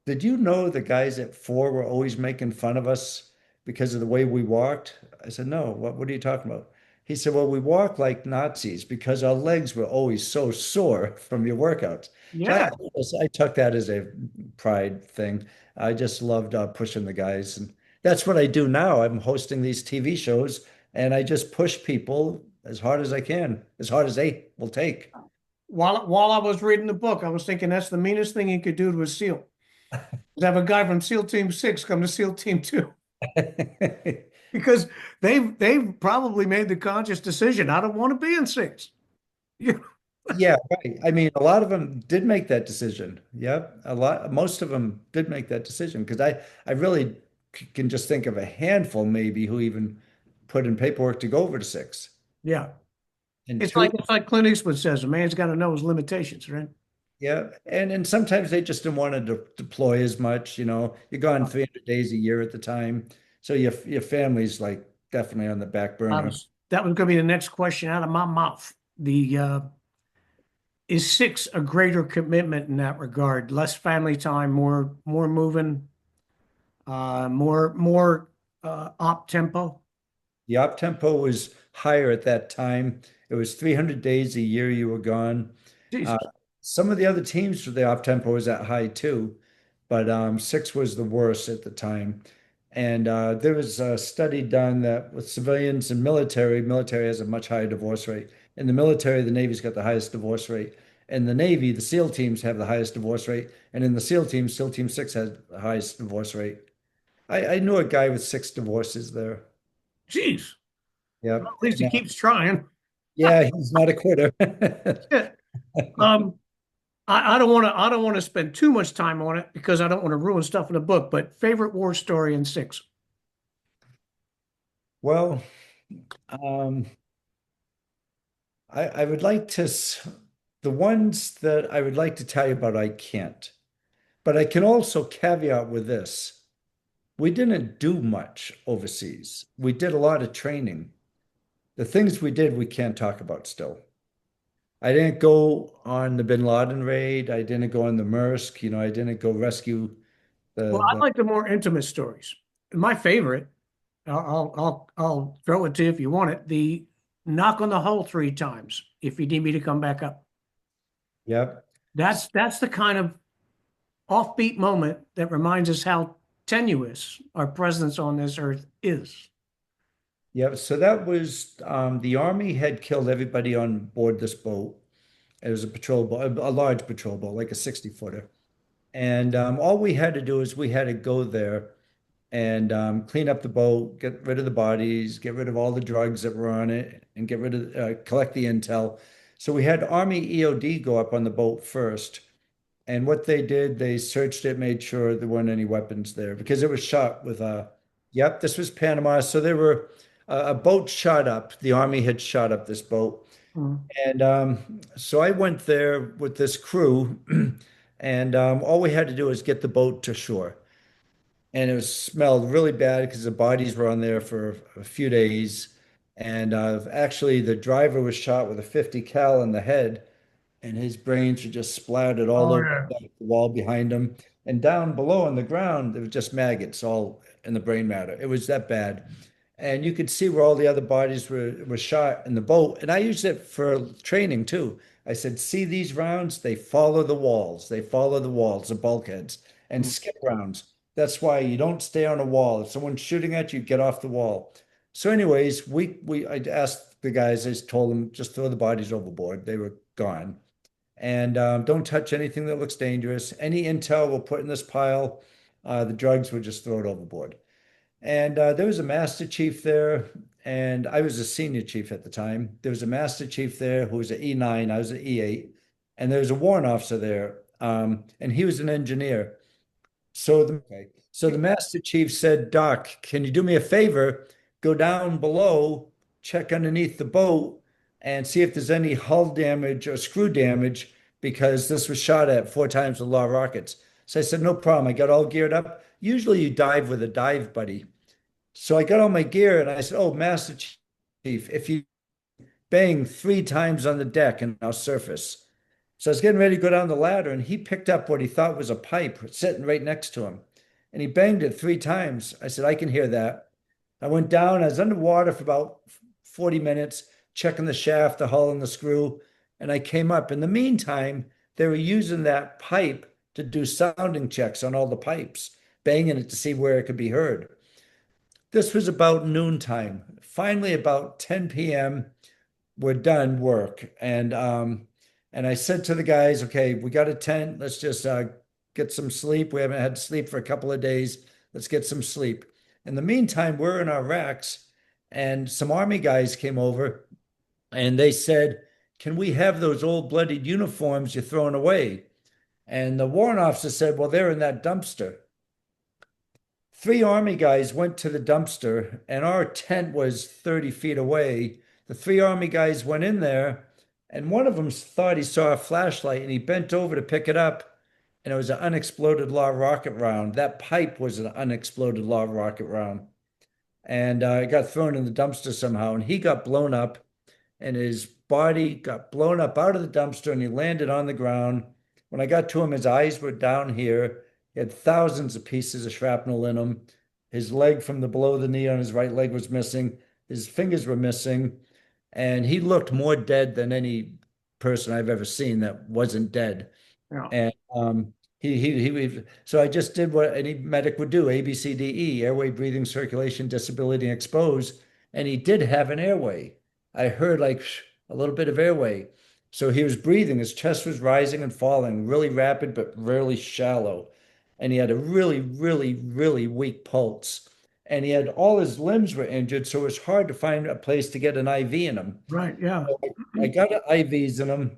[SPEAKER 2] did you know the guys at 4 were always making fun of us because of the way we walked? I said, no, what are you talking about? He said, well, we walk like Nazis because our legs were always so sore from your workouts. So
[SPEAKER 1] Yeah.
[SPEAKER 2] I took that as a pride thing. I just loved pushing the guys. And that's what I do now. I'm hosting these TV shows and I just push people as hard as I can, as hard as they will take.
[SPEAKER 1] While I was reading the book, I was thinking that's the meanest thing you could do to a SEAL. Is have a guy from SEAL Team 6 come to SEAL Team 2 because they've probably made the conscious decision. I don't want to be in 6. Yeah.
[SPEAKER 2] Yeah, right. I mean, a lot of them did make that decision. Yep, most of them did make that decision because I really can just think of a handful maybe who even put in paperwork to go over to six.
[SPEAKER 1] Yeah.
[SPEAKER 2] And
[SPEAKER 1] It's
[SPEAKER 2] two,
[SPEAKER 1] like Clint Eastwood says, a man's got to know his limitations, right?
[SPEAKER 2] yeah, and sometimes they just didn't want to deploy as much. You're gone 300 days a year at the time, so your family's like definitely on the back burner.
[SPEAKER 1] That was going to be the next question out of my mouth. The is six a greater commitment in that regard? Less family time, more moving, more op tempo.
[SPEAKER 2] The op tempo was higher at that time. It was 300 days a year you were gone. Uh,
[SPEAKER 1] Jesus.
[SPEAKER 2] some of the other teams for the op tempo was that high too, but six was the worst at the time. And there was a study done that with civilians and military has a much higher divorce rate. In the military, the Navy's got the highest divorce rate. In the Navy, the SEAL teams have the highest divorce rate. And in the SEAL team, SEAL Team 6 has the highest divorce rate. I knew a guy with six divorces there.
[SPEAKER 1] Jeez. Well,
[SPEAKER 2] Yep.
[SPEAKER 1] at least he keeps trying.
[SPEAKER 2] Yeah, he's not a quitter.
[SPEAKER 1] Shit. Um, I don't want to spend too much time on it because I don't want to ruin stuff in the book. But favorite war story in six.
[SPEAKER 2] Well, um, I would like the ones that I would like to tell you about, I can't. But I can also caveat with this. We didn't do much overseas. We did a lot of training. The things we did, we can't talk about still. I didn't go on the Bin Laden raid. I didn't go on the Maersk. I didn't go rescue
[SPEAKER 1] Well, I
[SPEAKER 2] the
[SPEAKER 1] like the more intimate stories. My favorite, I'll throw it to you if you want it. The knock on the hull three times if you need me to come back up.
[SPEAKER 2] yep.
[SPEAKER 1] That's the kind of offbeat moment that reminds us how tenuous our presence on this earth is.
[SPEAKER 2] Yep. So that was the Army had killed everybody on board this boat. It was a patrol boat, a large patrol boat, like a 60 footer. And all we had to do is we had to go there and clean up the boat, get rid of the bodies, get rid of all the drugs that were on it, and get rid of collect the intel. So we had Army EOD go up on the boat first. And what they did, they searched it, made sure there weren't any weapons there because it was shot with yep, this was Panama. So there were a boat shot up. The Army had shot up this boat.
[SPEAKER 1] Mm.
[SPEAKER 2] And so I went there with this crew, and all we had to do was get the boat to shore. And it was smelled really bad because the bodies were on there for a few days. And actually, the driver was shot with a 50 cal in the head, and his brains were just splattered all
[SPEAKER 1] Oh
[SPEAKER 2] over
[SPEAKER 1] yeah.
[SPEAKER 2] the wall behind him. And down below on the ground, there was just maggots all in the brain matter. It was that bad. And you could see where all the other bodies were shot in the boat. And I used it for training too. I said, see these rounds? They follow the walls. They follow the walls, the bulkheads, and
[SPEAKER 1] Mm.
[SPEAKER 2] skip rounds. That's why you don't stay on a wall. If someone's shooting at you, get off the wall. So, anyways, I asked the guys, I just told them just throw the bodies overboard. They were gone. And don't touch anything that looks dangerous. Any intel we'll put in this pile. The drugs we'll just throw it overboard. And there was a master chief there, and I was a senior chief at the time. There was a master chief there who was an E9, I was an E8, and there was a warrant officer there, and he was an engineer. So the master chief said, Doc, can you do me a favor? Go down below, check underneath the boat, and see if there's any hull damage or screw damage, because this was shot at 4 times with a lot of rockets. So I said, no problem. I got all geared up. Usually you dive with a dive buddy. So I got all my gear and I said, oh, Master Chief, if you bang 3 times on the deck and I'll surface. So I was getting ready to go down the ladder and he picked up what he thought was a pipe sitting right next to him. And he banged it 3 times. I said, I can hear that. I went down, I was underwater for about 40 minutes, checking the shaft, the hull, and the screw. And I came up. In the meantime, they were using that pipe to do sounding checks on all the pipes, banging it to see where it could be heard. This was about noontime. Finally, about 10 p.m., we're done work. And I said to the guys, okay, we got a tent. Let's just get some sleep. We haven't had sleep for a couple of days. Let's get some sleep. In the meantime, we're in our racks, and some army guys came over and they said, can we have those old bloodied uniforms you're throwing away? And the warrant officer said, well, they're in that dumpster. three Army guys went to the dumpster, and our tent was 30 feet away. The three Army guys went in there, and one of them thought he saw a flashlight, and he bent over to pick it up, and it was an unexploded log rocket round. That pipe was an unexploded log rocket round, and it got thrown in the dumpster somehow, and he got blown up, and his body got blown up out of the dumpster, and he landed on the ground. When I got to him, his eyes were down here. He had thousands of pieces of shrapnel in him. His leg from the below the knee on his right leg was missing. His fingers were missing. And he looked more dead than any person I've ever seen that wasn't dead.
[SPEAKER 1] Yeah.
[SPEAKER 2] And so I just did what any medic would do, A, B, C, D, E, airway, breathing, circulation, disability, and expose. And he did have an airway. I heard like a little bit of airway. So he was breathing, his chest was rising and falling, really rapid, but really shallow. And he had a really, really, really weak pulse. And he had all his limbs were injured, so it was hard to find a place to get an IV in him.
[SPEAKER 1] Right. Yeah.
[SPEAKER 2] So I got IVs in him,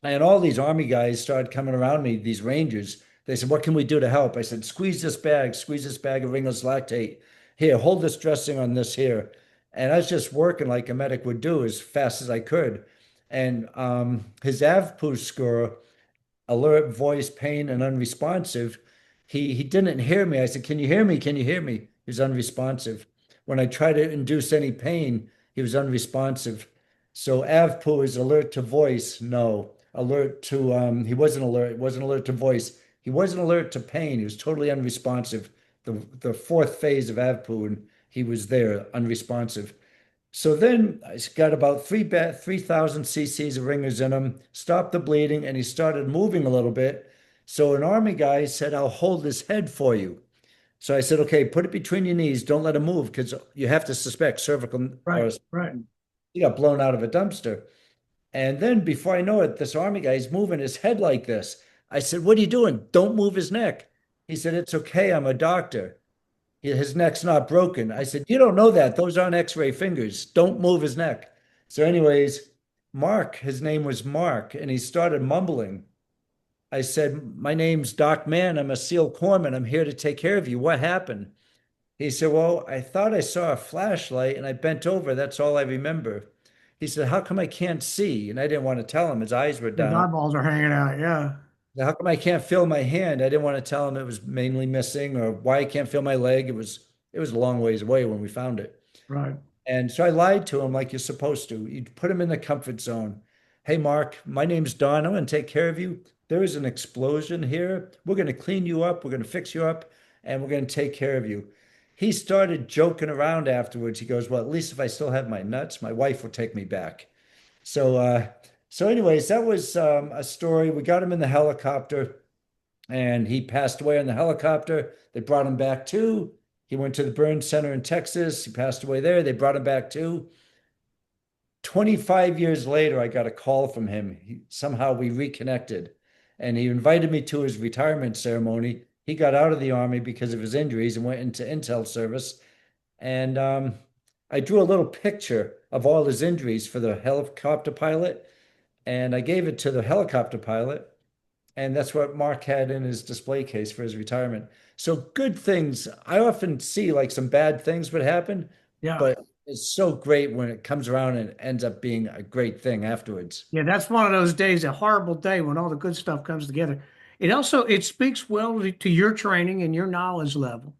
[SPEAKER 2] and all these Army guys started coming around me, these Rangers. They said, "What can we do to help?" I said, squeeze this bag of Ringer's lactate. Here, hold this dressing on this here. And I was just working like a medic would do as fast as I could. And his AVPU score, alert, voice, pain, and unresponsive, he didn't hear me. I said, "Can you hear me? Can you hear me?" He was unresponsive. When I tried to induce any pain, he was unresponsive. So AVPU is alert to voice, no. Alert to he wasn't alert. It wasn't alert to voice. He wasn't alert to pain. He was totally unresponsive. The fourth phase of AVPU, and he was there, unresponsive. So then I got about 3,000 cc's of ringers in him, stopped the bleeding, and he started moving a little bit. So an Army guy said, "I'll hold his head for you." So I said, "Okay, put it between your knees. Don't let him move because you have to suspect cervical or
[SPEAKER 1] Right. Right.
[SPEAKER 2] he got blown out of a dumpster." And then before I know it, this Army guy is moving his head like this. I said, "What are you doing? Don't move his neck." He said, "It's okay. I'm a doctor. His neck's not broken." I said, "You don't know that. Those aren't X-ray fingers. Don't move his neck." So, anyways, Mark, his name was Mark, and he started mumbling. I said, "My name's Doc Mann. I'm a SEAL corpsman. I'm here to take care of you. What happened?" He said, "Well, I thought I saw a flashlight and I bent over. That's all I remember." He said, "How come I can't see?" And I didn't want to tell him. His eyes were
[SPEAKER 1] His
[SPEAKER 2] down.
[SPEAKER 1] eyeballs are hanging out. Yeah.
[SPEAKER 2] "How come I can't feel my hand?" I didn't want to tell him it was mainly missing, or why I can't feel my leg. It was a long ways away when we found it.
[SPEAKER 1] Right.
[SPEAKER 2] And so I lied to him like you're supposed to. You put him in the comfort zone. "Hey, Mark, my name's Don. I'm going to take care of you. There is an explosion here. We're going to clean you up. We're going to fix you up, and we're going to take care of you." He started joking around afterwards. He goes, "Well, at least if I still have my nuts, my wife will take me back." So, anyways, that was a story. We got him in the helicopter, and he passed away on the helicopter. They brought him back too. He went to the burn center in Texas. He passed away there. They brought him back too. 25 years later, I got a call from him. Somehow we reconnected, and he invited me to his retirement ceremony. He got out of the Army because of his injuries and went into intel service. And I drew a little picture of all his injuries for the helicopter pilot, and I gave it to the helicopter pilot. And that's what Mark had in his display case for his retirement. So good things. I often see like some bad things would happen,
[SPEAKER 1] Yeah.
[SPEAKER 2] but it's so great when it comes around and it ends up being a great thing afterwards.
[SPEAKER 1] Yeah. That's one of those days, a horrible day when all the good stuff comes together. It speaks well to your training and your knowledge level.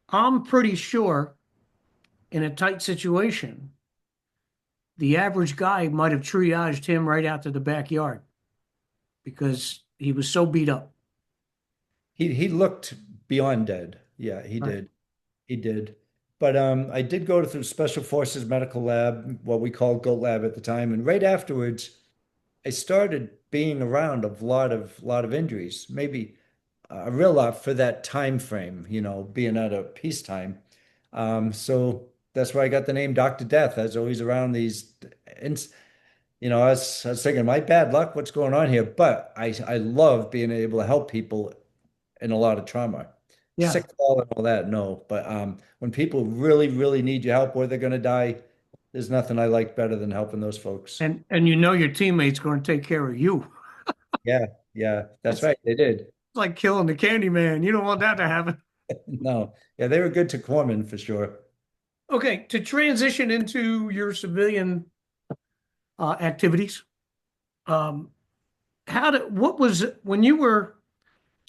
[SPEAKER 1] I'm pretty sure in a tight situation, the average guy might have triaged him right out to the backyard because he was so beat up.
[SPEAKER 2] He looked beyond dead. Yeah, he
[SPEAKER 1] Right.
[SPEAKER 2] did. He did. But I did go through Special Forces Medical Lab, what we called GOAT Lab at the time, and right afterwards, I started being around a lot of injuries, maybe a real lot for that time frame, being at a peacetime. So that's why I got the name Dr. Death. I was always around these, I was thinking, my bad luck, what's going on here? But I love being able to help people in a lot of trauma.
[SPEAKER 1] Yeah.
[SPEAKER 2] Sick call and all that, no. But when people really, really need your help or they're going to die, there's nothing I like better than helping those folks.
[SPEAKER 1] And you know your teammate's going to take care of you.
[SPEAKER 2] Yeah, yeah, that's
[SPEAKER 1] It's
[SPEAKER 2] right. They did.
[SPEAKER 1] like killing the candy man. You don't want that to happen.
[SPEAKER 2] No, yeah, they were good to corpsmen for sure.
[SPEAKER 1] Okay, to transition into your civilian activities, um, what was when you were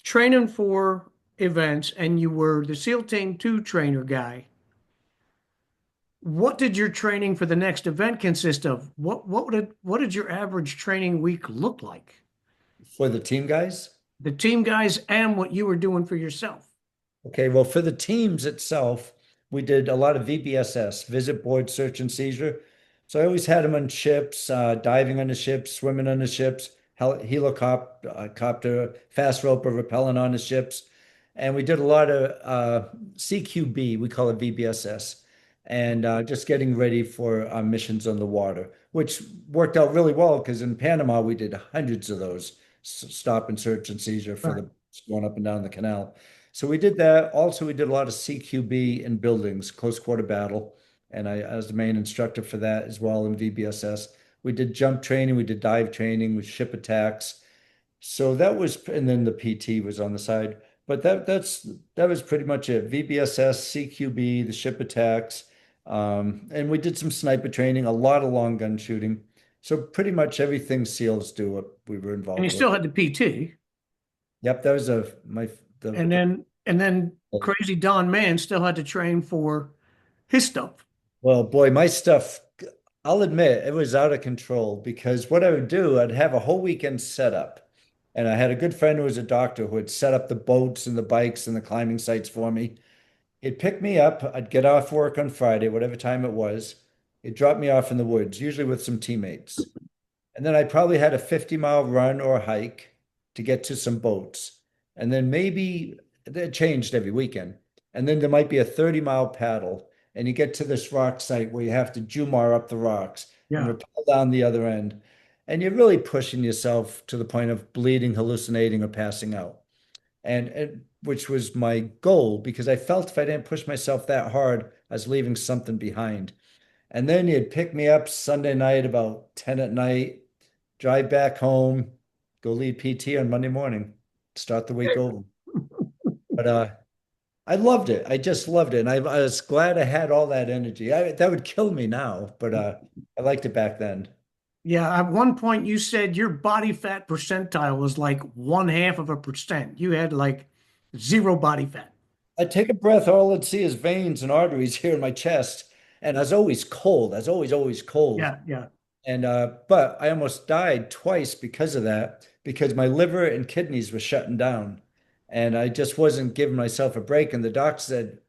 [SPEAKER 1] training for events and you were the SEAL Team 2 trainer guy, what did your training for the next event consist of? What did your average training week look like?
[SPEAKER 2] For the team guys.
[SPEAKER 1] The team guys and what you were doing for yourself.
[SPEAKER 2] Okay, well, for the teams itself, we did a lot of VBSS, visit board search and seizure. So I always had them on ships, diving on the ships, swimming on the ships, helicopter, fast rope or rappelling on the ships. And we did a lot of CQB, we call it VBSS, and just getting ready for missions on the water, which worked out really well because in Panama we did hundreds of those stop and search and seizure for
[SPEAKER 1] Right.
[SPEAKER 2] the going up and down the canal. So we did that. Also, we did a lot of CQB in buildings, close quarter battle. And I was the main instructor for that as well in VBSS. We did jump training, we did dive training with ship attacks. So that was, and then the PT was on the side. But that was pretty much it. VBSS, CQB, the ship attacks. And we did some sniper training, a lot of long gun shooting. So pretty much everything SEALs do, what we were
[SPEAKER 1] And you
[SPEAKER 2] involved with.
[SPEAKER 1] still had the PT.
[SPEAKER 2] Yep, that was a my
[SPEAKER 1] And then crazy Don Mann still had to train for his stuff.
[SPEAKER 2] Well, boy, my stuff, I'll admit it was out of control because what I would do, I'd have a whole weekend set up. And I had a good friend who was a doctor who would set up the boats and the bikes and the climbing sites for me. He'd pick me up. I'd get off work on Friday, whatever time it was. He'd drop me off in the woods, usually with some teammates. And then I probably had a 50-mile run or hike to get to some boats. And then maybe it changed every weekend. And then there might be a 30-mile paddle. And you get to this rock site where you have to Jumar up the rocks and
[SPEAKER 1] Yeah,
[SPEAKER 2] rappel down the other end. And you're really pushing yourself to the point of bleeding, hallucinating, or passing out. And which was my goal because I felt if I didn't push myself that hard, I was leaving something behind. And then you'd pick me up Sunday night about 10 at night, drive back home, go lead PT on Monday morning, start the week over. But I loved it. I just loved it. And I was glad I had all that energy. That would kill me now, but I liked it back then.
[SPEAKER 1] yeah. At one point, you said your body fat percentile was like 1/2%. You had like zero body fat.
[SPEAKER 2] I'd take a breath, all I'd see is veins and arteries here in my chest. And I was always cold. I was always cold.
[SPEAKER 1] Yeah, yeah,
[SPEAKER 2] And but I almost died twice because of that, because my liver and kidneys were shutting down. And I just wasn't giving myself a break. And the doc said,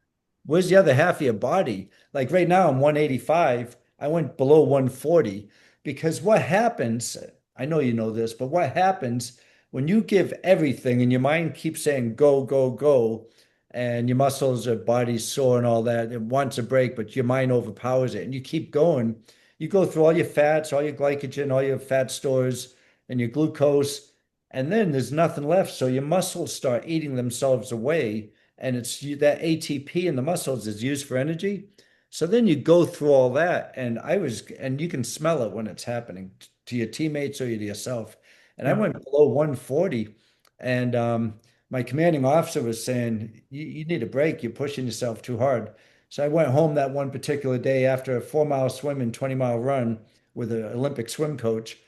[SPEAKER 2] "Where's the other half of your body?" Like right now, I'm 185. I went below 140 because what happens, I know you know this, but what happens when you give everything and your mind keeps saying go, go, go, and your muscles or body's sore and all that, it wants a break, but your mind overpowers it and you keep going. You go through all your fats, all your glycogen, all your fat stores, and your glucose, and then there's nothing left. So your muscles start eating themselves away and it's that ATP in the muscles is used for energy. So then you go through all that, and you can smell it when it's happening to your teammates or to yourself. And I
[SPEAKER 1] yeah.
[SPEAKER 2] went below 140, and my commanding officer was saying, you need a break. You're pushing yourself too hard. So I went home that one particular day after a 4-mile swim and 20-mile run with an Olympic swim coach.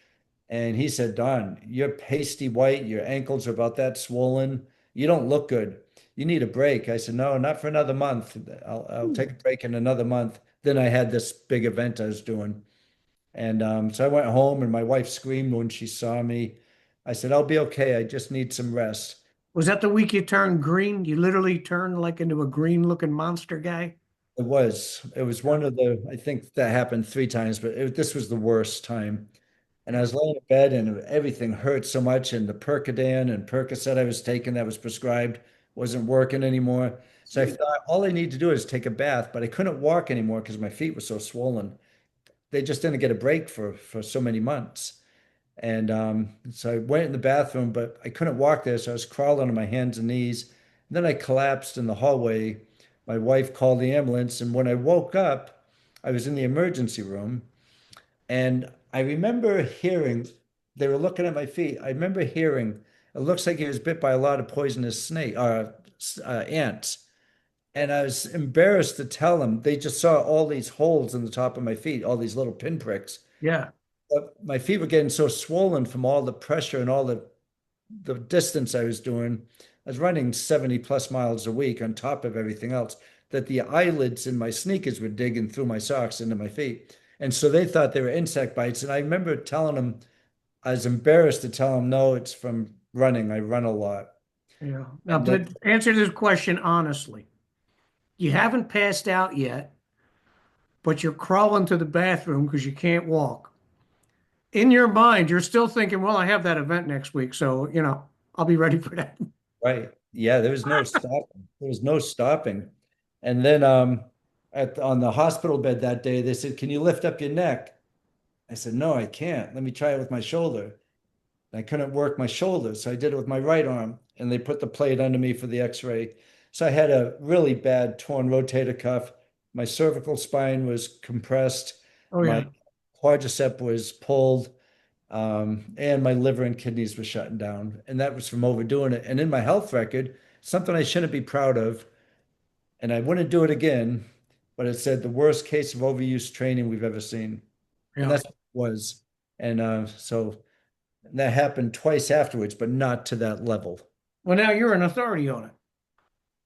[SPEAKER 2] And he said, Don, you're pasty white. Your ankles are about that swollen. You don't look good. You need a break. I said, no, not for another month. I'll take a break in another month. Then I had this big event I was doing. And so I went home and my wife screamed when she saw me. I said, I'll be okay. I just need some rest.
[SPEAKER 1] Was that the week you turned green? You literally turned like into a green looking monster guy?
[SPEAKER 2] It was one of the, I think that happened 3 times, but this was the worst time. And I was laying in bed and everything hurt so much. And the Percodan and Percocet I was taking that was prescribed wasn't working anymore. So I thought all I need to do is take a bath, but I couldn't walk anymore because my feet were so swollen. They just didn't get a break for so many months. And so I went in the bathroom, but I couldn't walk there. So I was crawling on my hands and knees. And then I collapsed in the hallway. My wife called the ambulance. And when I woke up, I was in the emergency room. And I remember hearing, they were looking at my feet. I remember hearing, it looks like he was bit by a lot of poisonous snake or ants. And I was embarrassed to tell them. They just saw all these holes in the top of my feet, all these little pinpricks.
[SPEAKER 1] Yeah.
[SPEAKER 2] But my feet were getting so swollen from all the pressure and all the distance I was doing. I was running 70 plus miles a week on top of everything else, that the eyelids in my sneakers were digging through my socks into my feet. And so they thought they were insect bites. And I remember telling them, I was embarrassed to tell them, no, it's from running. I run a lot.
[SPEAKER 1] Yeah. Now,
[SPEAKER 2] And
[SPEAKER 1] to answer this question honestly, you haven't passed out yet, but you're crawling to the bathroom because you can't walk. In your mind, you're still thinking, well, I have that event next week, so, I'll be ready for that.
[SPEAKER 2] right. Yeah, there was no stopping. There was no stopping. And then on the hospital bed that day, they said, can you lift up your neck? I said, no, I can't. Let me try it with my shoulder. I couldn't work my shoulder, so I did it with my right arm, and they put the plate under me for the x-ray. So I had a really bad torn rotator cuff. My cervical spine was compressed.
[SPEAKER 1] Oh,
[SPEAKER 2] My
[SPEAKER 1] yeah.
[SPEAKER 2] quadricep was pulled, and my liver and kidneys were shutting down. And that was from overdoing it. And in my health record, something I shouldn't be proud of, and I wouldn't do it again, but it said the worst case of overuse training we've ever seen. And
[SPEAKER 1] Yeah.
[SPEAKER 2] that's what it was. And so that happened twice afterwards, but not to that level.
[SPEAKER 1] Well, now you're an authority on it.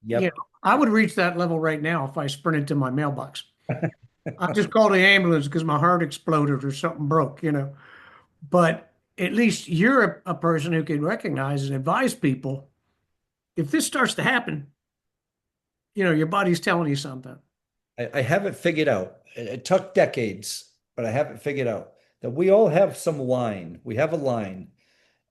[SPEAKER 2] Yep.
[SPEAKER 1] I would reach that level right now if I sprinted to my mailbox. I just called the ambulance because my heart exploded or something broke. But at least you're a person who can recognize and advise people if this starts to happen, your body's telling you something.
[SPEAKER 2] I have it figured out. It took decades, but I have it figured out that we all have some line. We have a line.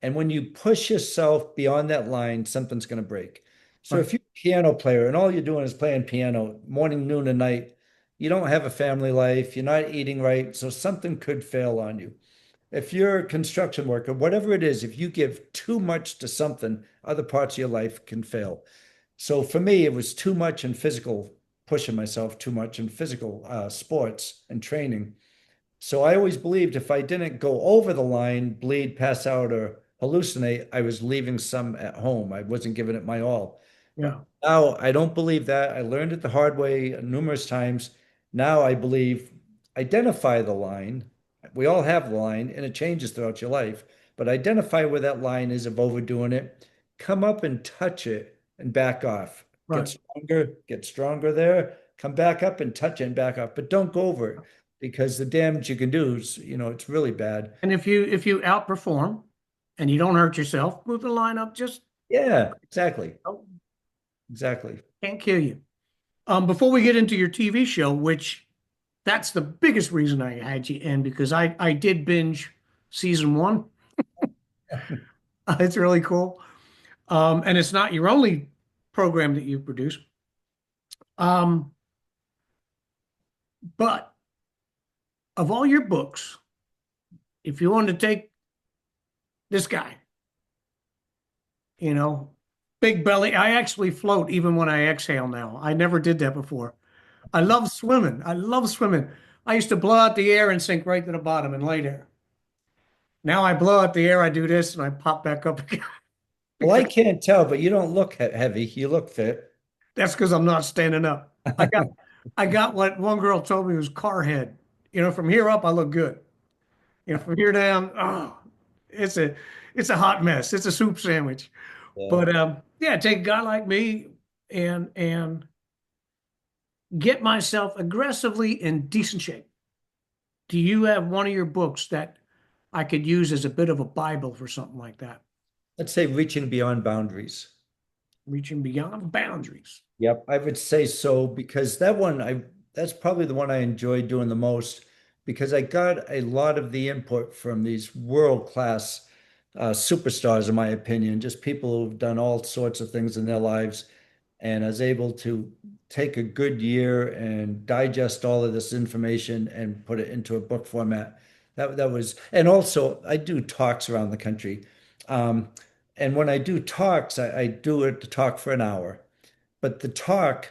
[SPEAKER 2] And when you push yourself beyond that line, something's going to break. So
[SPEAKER 1] Right.
[SPEAKER 2] if you're a piano player and all you're doing is playing piano morning, noon, and night, you don't have a family life, you're not eating right, so something could fail on you. If you're a construction worker, whatever it is, if you give too much to something, other parts of your life can fail. So for me, it was too much in physical, pushing myself too much in physical sports and training. So I always believed if I didn't go over the line, bleed, pass out, or hallucinate, I was leaving some at home. I wasn't giving it my all.
[SPEAKER 1] Yeah.
[SPEAKER 2] Now I don't believe that. I learned it the hard way numerous times. Now I believe identify the line. We all have the line and it changes throughout your life, but identify where that line is of overdoing it. Come up and touch it and back off.
[SPEAKER 1] Right.
[SPEAKER 2] Get stronger there. Come back up and touch it and back off, but don't go over it because the damage you can do is, it's really bad.
[SPEAKER 1] And if you outperform and you don't hurt yourself, move the line up, just
[SPEAKER 2] Yeah, exactly.
[SPEAKER 1] oh,
[SPEAKER 2] Exactly.
[SPEAKER 1] can't kill you. Before we get into your TV show, which that's the biggest reason I had you in because I did binge season one. It's really cool. And it's not your only program that you produce. Um, but of all your books, if you wanted to take this guy, you know, big belly, I actually float even when I exhale now. I never did that before. I love swimming. I love swimming. I used to blow out the air and sink right to the bottom and lay there. Now I blow out the air, I do this, and I pop back up again.
[SPEAKER 2] Well, I can't tell, but you don't look heavy. You look fit.
[SPEAKER 1] That's because I'm not standing up. I got what one girl told me was car head. From here up, I look good. From here down, oh, it's a it's a hot mess. It's a soup sandwich.
[SPEAKER 2] Yeah.
[SPEAKER 1] But yeah, take a guy like me and get myself aggressively in decent shape. Do you have one of your books that I could use as a bit of a Bible for something like that?
[SPEAKER 2] Let's say reaching beyond boundaries.
[SPEAKER 1] Reaching beyond boundaries.
[SPEAKER 2] Yep, I would say so because that's probably the one I enjoy doing the most because I got a lot of the input from these world-class superstars, in my opinion, just people who've done all sorts of things in their lives. And I was able to take a good year and digest all of this information and put it into a book format. That was, and also I do talks around the country. Um, and when I do talks, I do it to talk for an hour. But the talk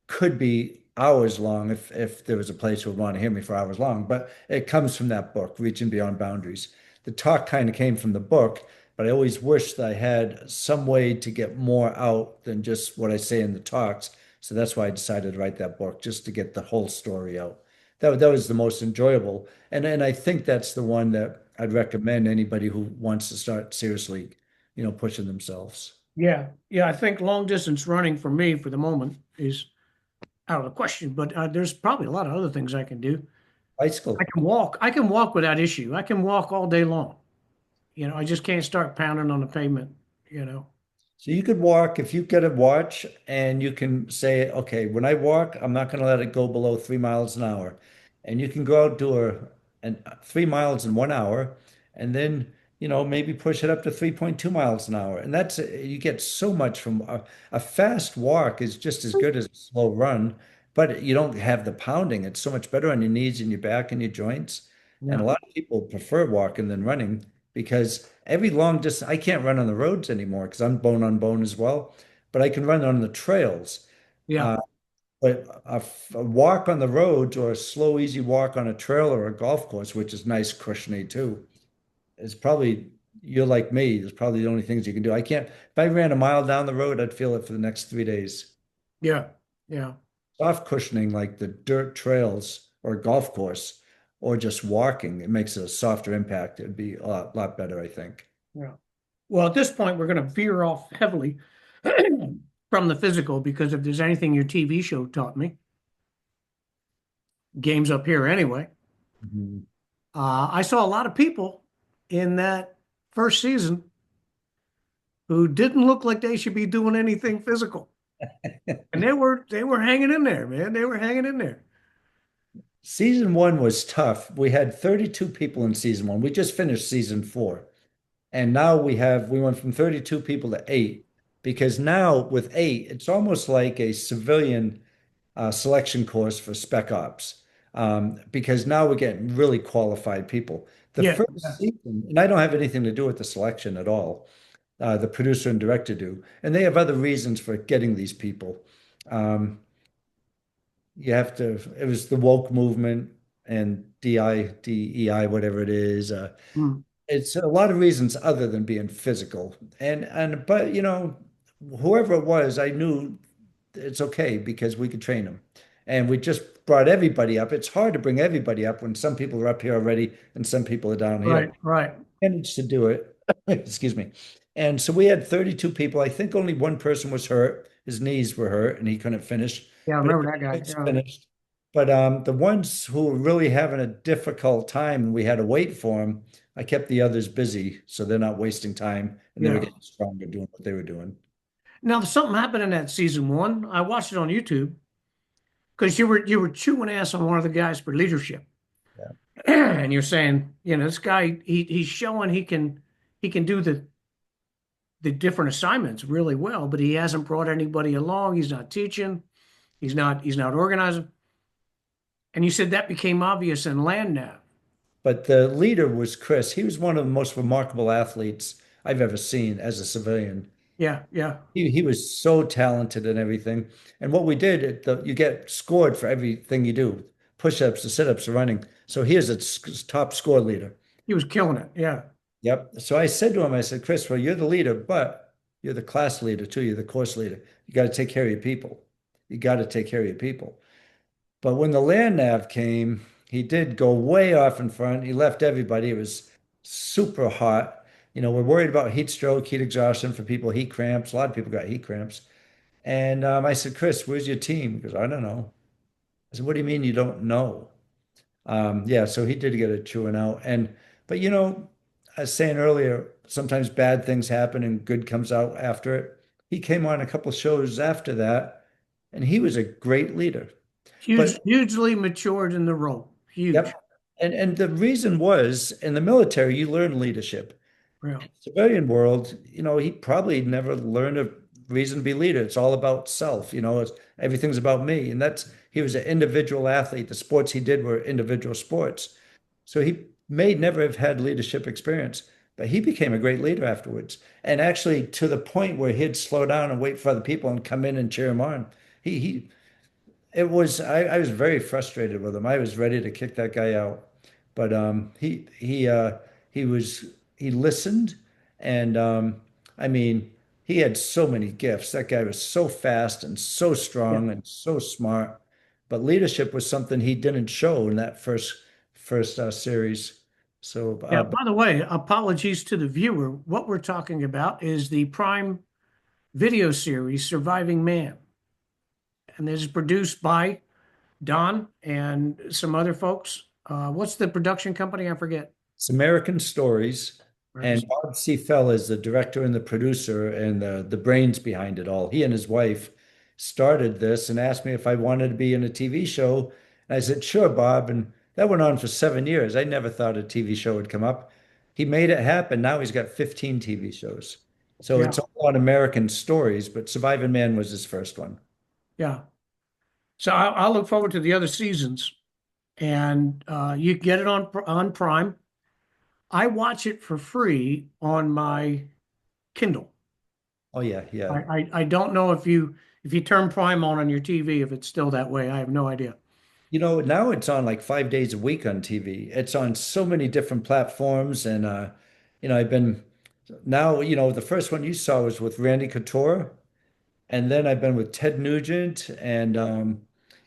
[SPEAKER 2] could be hours long if there was a place who would want to hear me for hours long. But it comes from that book, Reaching Beyond Boundaries. The talk kind of came from the book, but I always wished that I had some way to get more out than just what I say in the talks So that's why I decided to write that book, just to get the whole story out. That was the most enjoyable. And I think that's the one that I'd recommend anybody who wants to start seriously, pushing themselves.
[SPEAKER 1] Yeah, yeah. I think long distance running for me for the moment is out of the question, but there's probably a lot of other things I can do. I
[SPEAKER 2] Bicycle.
[SPEAKER 1] can walk. I can walk without issue. I can walk all day long. I just can't start pounding on the pavement, you know.
[SPEAKER 2] So you could walk if you get a watch and you can say, okay, when I walk, I'm not going to let it go below 3 miles an hour. And you can go out do and 3 miles in 1 hour, and then maybe push it up to 3.2 miles an hour. And that's you get so much from a fast walk is just as good as a slow run, but you don't have the pounding. It's so much better on your knees and your back and your joints. And a
[SPEAKER 1] Yeah,
[SPEAKER 2] lot of people prefer walking than running because every long distance, I can't run on the roads anymore because I'm bone on bone as well, but I can run on the trails.
[SPEAKER 1] yeah,
[SPEAKER 2] Uh, but a walk on the roads or a slow, easy walk on a trail or a golf course, which is nice, cushiony too, is probably, you're like me, it's probably the only things you can do. I can't, if I ran a mile down the road, I'd feel it for the next 3 days.
[SPEAKER 1] yeah, yeah,
[SPEAKER 2] Soft cushioning like the dirt trails or golf course or just walking, it makes a softer impact. It'd be a lot better, I think.
[SPEAKER 1] yeah. Well, at this point, we're going to veer off heavily from the physical because if there's anything your TV show taught me, game's up here anyway.
[SPEAKER 2] Mhm.
[SPEAKER 1] I saw a lot of people in that first season who didn't look like they should be doing anything physical, and they were hanging in there, man. They were hanging in there.
[SPEAKER 2] Season one was tough. We had 32 people in season one. We just finished season four. And now we went from 32 people to eight because now with eight, it's almost like a civilian selection course for spec ops. Because now we're getting really qualified people. The
[SPEAKER 1] Yeah,
[SPEAKER 2] first
[SPEAKER 1] yeah,
[SPEAKER 2] season, and I don't have anything to do with the selection at all. The producer and director do, and they have other reasons for getting these people. Um, you have to, it was the woke movement and DEI, whatever it is.
[SPEAKER 1] mm,
[SPEAKER 2] It's a lot of reasons other than being physical. But whoever it was, I knew it's okay because we could train them. And we just brought everybody up. It's hard to bring everybody up when some people are up here already and some people are down here.
[SPEAKER 1] right, right.
[SPEAKER 2] Managed to do it. Excuse me. And so we had 32 people. I think only one person was hurt. His knees were hurt and he couldn't finish,
[SPEAKER 1] Yeah, I
[SPEAKER 2] but
[SPEAKER 1] remember that guy.
[SPEAKER 2] it's
[SPEAKER 1] Yeah,
[SPEAKER 2] finished. But the ones who were really having a difficult time and we had to wait for them, I kept the others busy so they're not wasting time and they were
[SPEAKER 1] yeah.
[SPEAKER 2] getting stronger doing what they were doing.
[SPEAKER 1] Now, something happened in that season one. I watched it on YouTube because you were chewing ass on one of the guys for leadership,
[SPEAKER 2] Yeah.
[SPEAKER 1] and you're saying, this guy he's showing he can do the different assignments really well, but he hasn't brought anybody along. He's not teaching. He's not organizing. And you said that became obvious in land nav.
[SPEAKER 2] But the leader was Chris. He was one of the most remarkable athletes I've ever seen as a civilian.
[SPEAKER 1] Yeah, yeah.
[SPEAKER 2] He was so talented and everything. And what we did, you get scored for everything you do, push-ups, the sit-ups, the running. So here's a top score leader.
[SPEAKER 1] He was killing it. Yeah,
[SPEAKER 2] Yep. So I said to him, I said, Chris, well, you're the leader, but you're the class leader too. You're the course leader. You got to take care of your people. You got to take care of your people. But when the land nav came, he did go way off in front. He left everybody. It was super hot. We're worried about heat stroke, heat exhaustion for people, heat cramps. A lot of people got heat cramps. And I said, Chris, where's your team? He goes, I don't know. I said, what do you mean you don't know? Yeah, so he did get a chewing out. But I was saying earlier, sometimes bad things happen and good comes out after it. He came on a couple shows after that, and he was a great leader.
[SPEAKER 1] huge,
[SPEAKER 2] But
[SPEAKER 1] hugely matured in the role. Huge.
[SPEAKER 2] yep. And the reason was in the military, you learn leadership.
[SPEAKER 1] Yeah,
[SPEAKER 2] Civilian world, he probably never learned a reason to be leader. It's all about self, everything's about me. And he was an individual athlete. The sports he did were individual sports. So he may never have had leadership experience, but he became a great leader afterwards. And actually to the point where he'd slow down and wait for other people and come in and cheer him on. He I was very frustrated with him. I was ready to kick that guy out. But he listened and I mean he had so many gifts. That guy was so fast and so
[SPEAKER 1] Yeah.
[SPEAKER 2] strong and so smart. But leadership was something he didn't show in that first series. So,
[SPEAKER 1] Yeah. By the way, apologies to the viewer. What we're talking about is the Prime video series, Surviving Man. And this is produced by Don and some other folks. What's the production company? I forget.
[SPEAKER 2] it's American Stories, and
[SPEAKER 1] America's-
[SPEAKER 2] Bob C. Fell is the director and the producer and the brains behind it all. He and his wife started this and asked me if I wanted to be in a TV show. And I said, sure, Bob. And that went on for 7 years. I never thought a TV show would come up. He made it happen. Now he's got 15 TV shows. So
[SPEAKER 1] Yeah.
[SPEAKER 2] it's all on American Stories, but Surviving Man was his first one.
[SPEAKER 1] Yeah. So I'll look forward to the other seasons, and you can get it on Prime. I watch it for free on my Kindle.
[SPEAKER 2] Oh yeah, yeah.
[SPEAKER 1] I don't know if you turn Prime on your TV, if it's still that way. I have no idea.
[SPEAKER 2] Now it's on like 5 days a week on TV. It's on so many different platforms. And, I've been now, the first one you saw was with Randy Couture. And then I've been with Ted Nugent and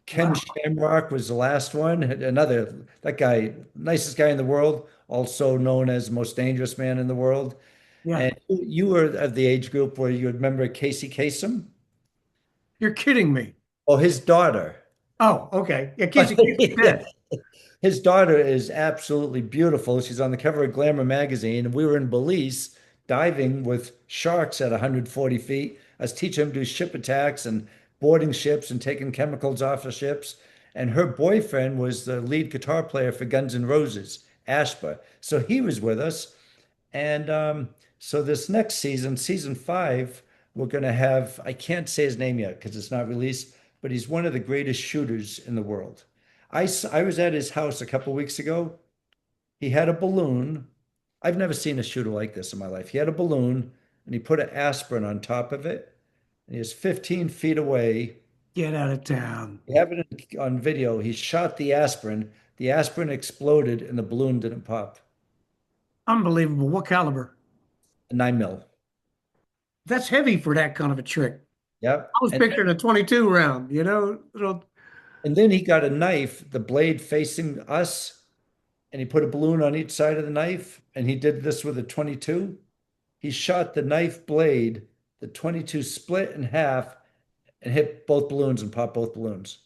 [SPEAKER 2] Ken
[SPEAKER 1] Wow.
[SPEAKER 2] Shamrock was the last one. That guy, nicest guy in the world, also known as the most dangerous man in the world.
[SPEAKER 1] Yeah.
[SPEAKER 2] And you were of the age group where you remember Casey Kasem?
[SPEAKER 1] You're kidding me.
[SPEAKER 2] Oh, his daughter.
[SPEAKER 1] Oh, okay. Yeah, Casey dead.
[SPEAKER 2] His daughter is absolutely beautiful. She's on the cover of Glamour magazine. And we were in Belize diving with sharks at 140 feet. I was teaching him to do ship attacks and boarding ships and taking chemicals off the ships. And her boyfriend was the lead guitar player for Guns N' Roses, Ashba. So he was with us. And so this next season, season 5, we're going to have, I can't say his name yet because it's not released, but he's one of the greatest shooters in the world. I was at his house a couple weeks ago. He had a balloon. I've never seen a shooter like this in my life. He had a balloon and he put an aspirin on top of it. And he was 15 feet away.
[SPEAKER 1] Get out of town.
[SPEAKER 2] We have it on video. He shot the aspirin. The aspirin exploded and the balloon didn't pop.
[SPEAKER 1] Unbelievable. What caliber?
[SPEAKER 2] 9 mil.
[SPEAKER 1] That's heavy for that kind of a trick.
[SPEAKER 2] Yep.
[SPEAKER 1] I was picturing a 22 round,
[SPEAKER 2] And then he got a knife, the blade facing us, and he put a balloon on each side of the knife. And he did this with a 22. He shot the knife blade, the 22 split in half and hit both balloons and popped both balloons.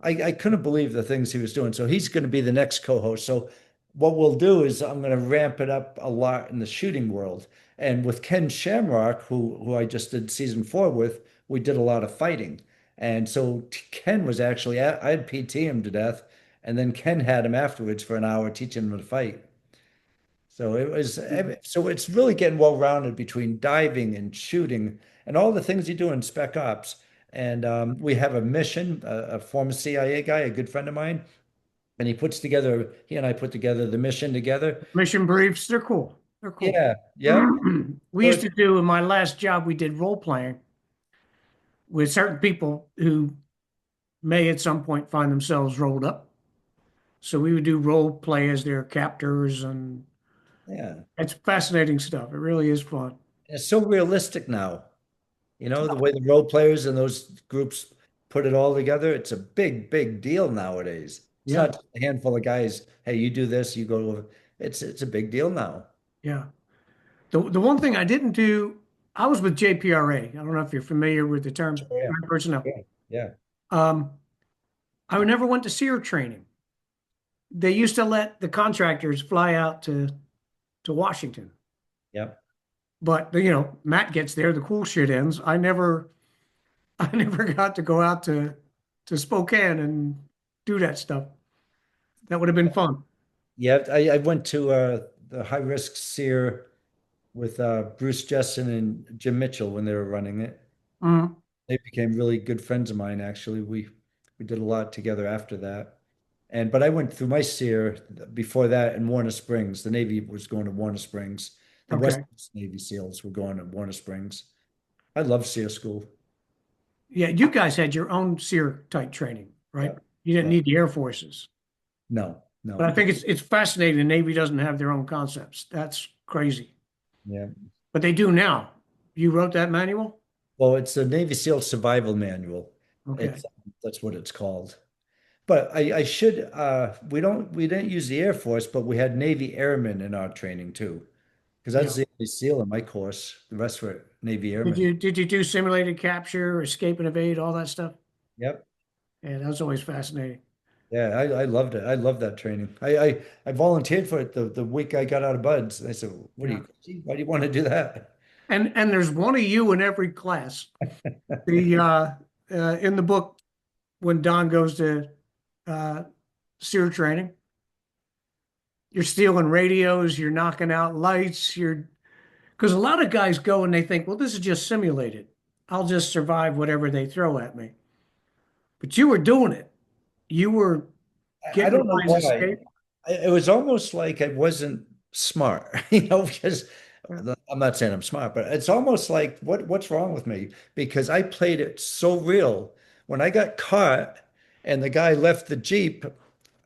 [SPEAKER 2] I couldn't believe the things he was doing. So he's going to be the next co-host. So what we'll do is I'm going to ramp it up a lot in the shooting world. And with Ken Shamrock, who I just did season 4 with, we did a lot of fighting. And so Ken was actually, I'd PT him to death. And then Ken had him afterwards for an hour teaching him to fight. So it's really getting well-rounded between diving and shooting and all the things you do in Spec Ops. And we have a mission, a former CIA guy, a good friend of mine, and he and I put together the mission together.
[SPEAKER 1] Mission briefs, they're cool. They're cool.
[SPEAKER 2] Yeah, yeah.
[SPEAKER 1] We used to do in my last job, we did role playing with certain people who may at some point find themselves rolled up. So we would do role play as their captors, and
[SPEAKER 2] Yeah.
[SPEAKER 1] it's fascinating stuff. It really is fun.
[SPEAKER 2] It's so realistic now. The way the role players and those groups put it all together, it's a big, big deal nowadays. It's
[SPEAKER 1] Yeah,
[SPEAKER 2] not just a handful of guys, hey, you do this, you go over. It's a big deal now.
[SPEAKER 1] yeah. The one thing I didn't do, I was with JPRA. I don't know if you're familiar with the term
[SPEAKER 2] Oh, yeah,
[SPEAKER 1] personnel.
[SPEAKER 2] yeah, yeah,
[SPEAKER 1] Um, I never went to SEER training. They used to let the contractors fly out to Washington.
[SPEAKER 2] yeah.
[SPEAKER 1] But Matt gets there, the cool shit ends. I never I never got to go out to Spokane and do that stuff. That would have been fun.
[SPEAKER 2] Yeah, I went to the high risk SEER with Bruce Jessen and Jim Mitchell when they were running it.
[SPEAKER 1] Mhm.
[SPEAKER 2] They became really good friends of mine, actually. We did a lot together after that. But I went through my SEER before that in Warner Springs. The Navy was going to Warner Springs. The West
[SPEAKER 1] Okay.
[SPEAKER 2] Coast Navy SEALs were going to Warner Springs. I love SEER school.
[SPEAKER 1] Yeah, you guys had your own SEER type training, right?
[SPEAKER 2] Yeah,
[SPEAKER 1] You didn't
[SPEAKER 2] yeah.
[SPEAKER 1] need the Air Forces.
[SPEAKER 2] No,
[SPEAKER 1] But I
[SPEAKER 2] no.
[SPEAKER 1] think it's fascinating the Navy doesn't have their own concepts. That's crazy.
[SPEAKER 2] Yeah.
[SPEAKER 1] But they do now. You wrote that manual?
[SPEAKER 2] Well, it's a Navy SEAL survival manual.
[SPEAKER 1] Okay.
[SPEAKER 2] It's that's what it's called. But I should we didn't use the Air Force, but we had Navy Airmen in our training too. Because
[SPEAKER 1] Yeah.
[SPEAKER 2] that's the only SEAL in my course. The rest were Navy Airmen.
[SPEAKER 1] Did you do simulated capture, escape and evade, all that stuff?
[SPEAKER 2] Yep.
[SPEAKER 1] Yeah, that was always fascinating.
[SPEAKER 2] Yeah, I loved it. I loved that training. I volunteered for it the week I got out of buds. I said, "What are
[SPEAKER 1] Yeah.
[SPEAKER 2] you crazy? Why do you want to do that?"
[SPEAKER 1] And there's one of you in every class. The in the book when Don goes to uh SEER training, you're stealing radios, you're knocking out lights, you're because a lot of guys go and they think, well, this is just simulated. I'll just survive whatever they throw at me. But you were doing it. You were
[SPEAKER 2] I
[SPEAKER 1] getting
[SPEAKER 2] don't know
[SPEAKER 1] guys
[SPEAKER 2] why.
[SPEAKER 1] escape.
[SPEAKER 2] It was almost like I wasn't smart, because I'm not saying I'm smart, but it's almost like what's wrong with me? Because I played it so real. When I got caught and the guy left the Jeep,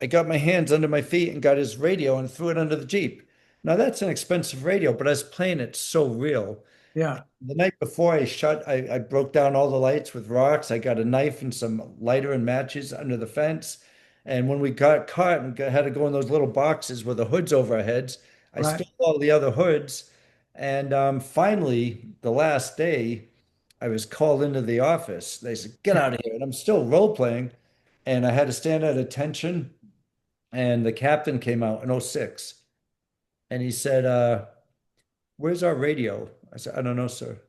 [SPEAKER 2] I got my hands under my feet and got his radio and threw it under the Jeep. Now that's an expensive radio, but I was playing it so real.
[SPEAKER 1] Yeah,
[SPEAKER 2] The night before I broke down all the lights with rocks. I got a knife and some lighter and matches under the fence. And when we got caught and had to go in those little boxes with the hoods over our heads, I
[SPEAKER 1] right.
[SPEAKER 2] stole all the other hoods. And finally, the last day, I was called into the office. They said, "Get out of here." And I'm still role playing. And I had to stand at attention. And the captain came out in '06 and he said, "Where's our radio?" I said, "I don't know, sir."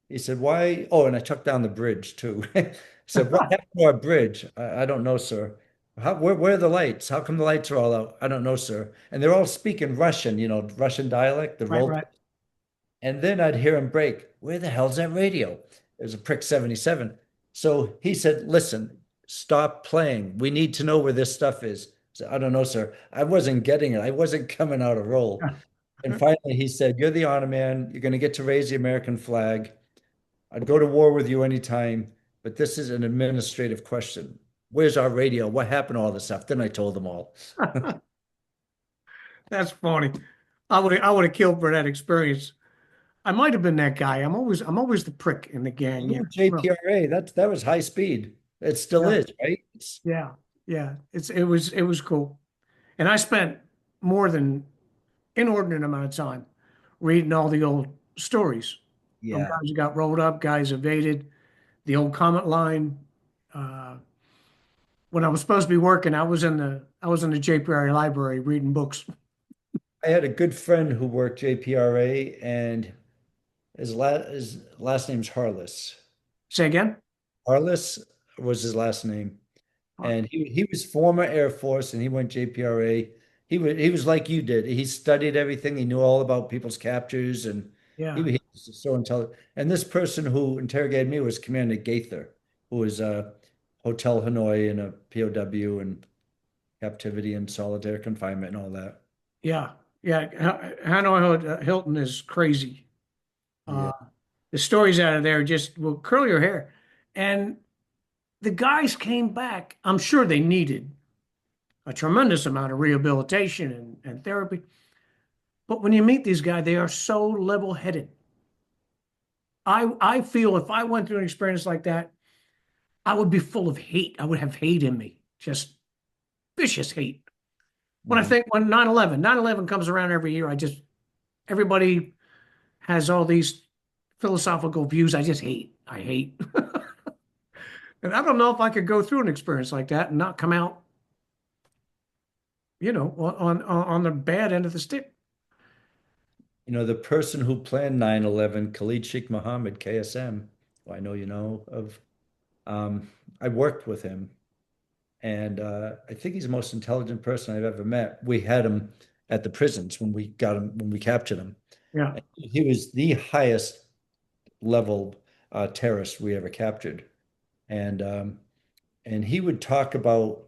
[SPEAKER 2] He said, "Why?" Oh, and I took down the bridge too. He said, "What happened to our bridge?" I don't know, sir. Where are the lights? How come the lights are all out? I don't know, sir. And they're all speaking Russian, Russian dialect, the
[SPEAKER 1] Right,
[SPEAKER 2] role.
[SPEAKER 1] right.
[SPEAKER 2] And then I'd hear him break, "Where the hell's that radio?" It was a Prick 77. So he said, "Listen, stop playing. We need to know where this stuff is." So I don't know, sir. I wasn't getting it. I wasn't coming out of role. And finally he said, "You're the honor man. You're going to get to raise the American flag. I'd go to war with you anytime, but this is an administrative question. Where's our radio? What happened to all this stuff?" Then I told them all.
[SPEAKER 1] That's funny. I would have killed for that experience. I might have been that guy. I'm always the prick in the gang.
[SPEAKER 2] You
[SPEAKER 1] Yeah.
[SPEAKER 2] were
[SPEAKER 1] Well,
[SPEAKER 2] JPRA. That was high speed. It still
[SPEAKER 1] yeah,
[SPEAKER 2] is, right?
[SPEAKER 1] yeah, yeah. It was cool. And I spent more than inordinate amount of time reading all the old stories of
[SPEAKER 2] Yeah.
[SPEAKER 1] guys who got rolled up, guys evaded, the old comment line. Uh, when I was supposed to be working, I was in the JPRA library reading books.
[SPEAKER 2] I had a good friend who worked JPRA, and his last name's Harless.
[SPEAKER 1] Say again?
[SPEAKER 2] Harless was his last name.
[SPEAKER 1] Huh.
[SPEAKER 2] And he was former Air Force and he went JPRA. He was like you did. He studied everything. He knew all about people's captures and
[SPEAKER 1] Yeah,
[SPEAKER 2] he was so intelligent. And this person who interrogated me was Commander Gaither, who was Hotel Hanoi and a POW and captivity and solitary confinement and all that.
[SPEAKER 1] yeah, yeah. Hanoi Hilton is crazy.
[SPEAKER 2] Yeah.
[SPEAKER 1] Uh, the stories out of there just will curl your hair. And the guys came back. I'm sure they needed a tremendous amount of rehabilitation and therapy. But when you meet these guys, they are so level-headed. I feel if I went through an experience like that, I would be full of hate. I would have hate in me, just vicious hate. When I
[SPEAKER 2] Mhm.
[SPEAKER 1] think when 9/11 comes around every year, everybody has all these philosophical views. I just hate. I hate. And I don't know if I could go through an experience like that and not come out, on the bad end of the stick.
[SPEAKER 2] The person who planned 9/11, Khalid Sheikh Mohammed, KSM, who I know you know of, I worked with him. And I think he's the most intelligent person I've ever met. We had him at the prisons when we captured him.
[SPEAKER 1] Yeah,
[SPEAKER 2] And he was the highest level terrorist we ever captured. And he would talk about,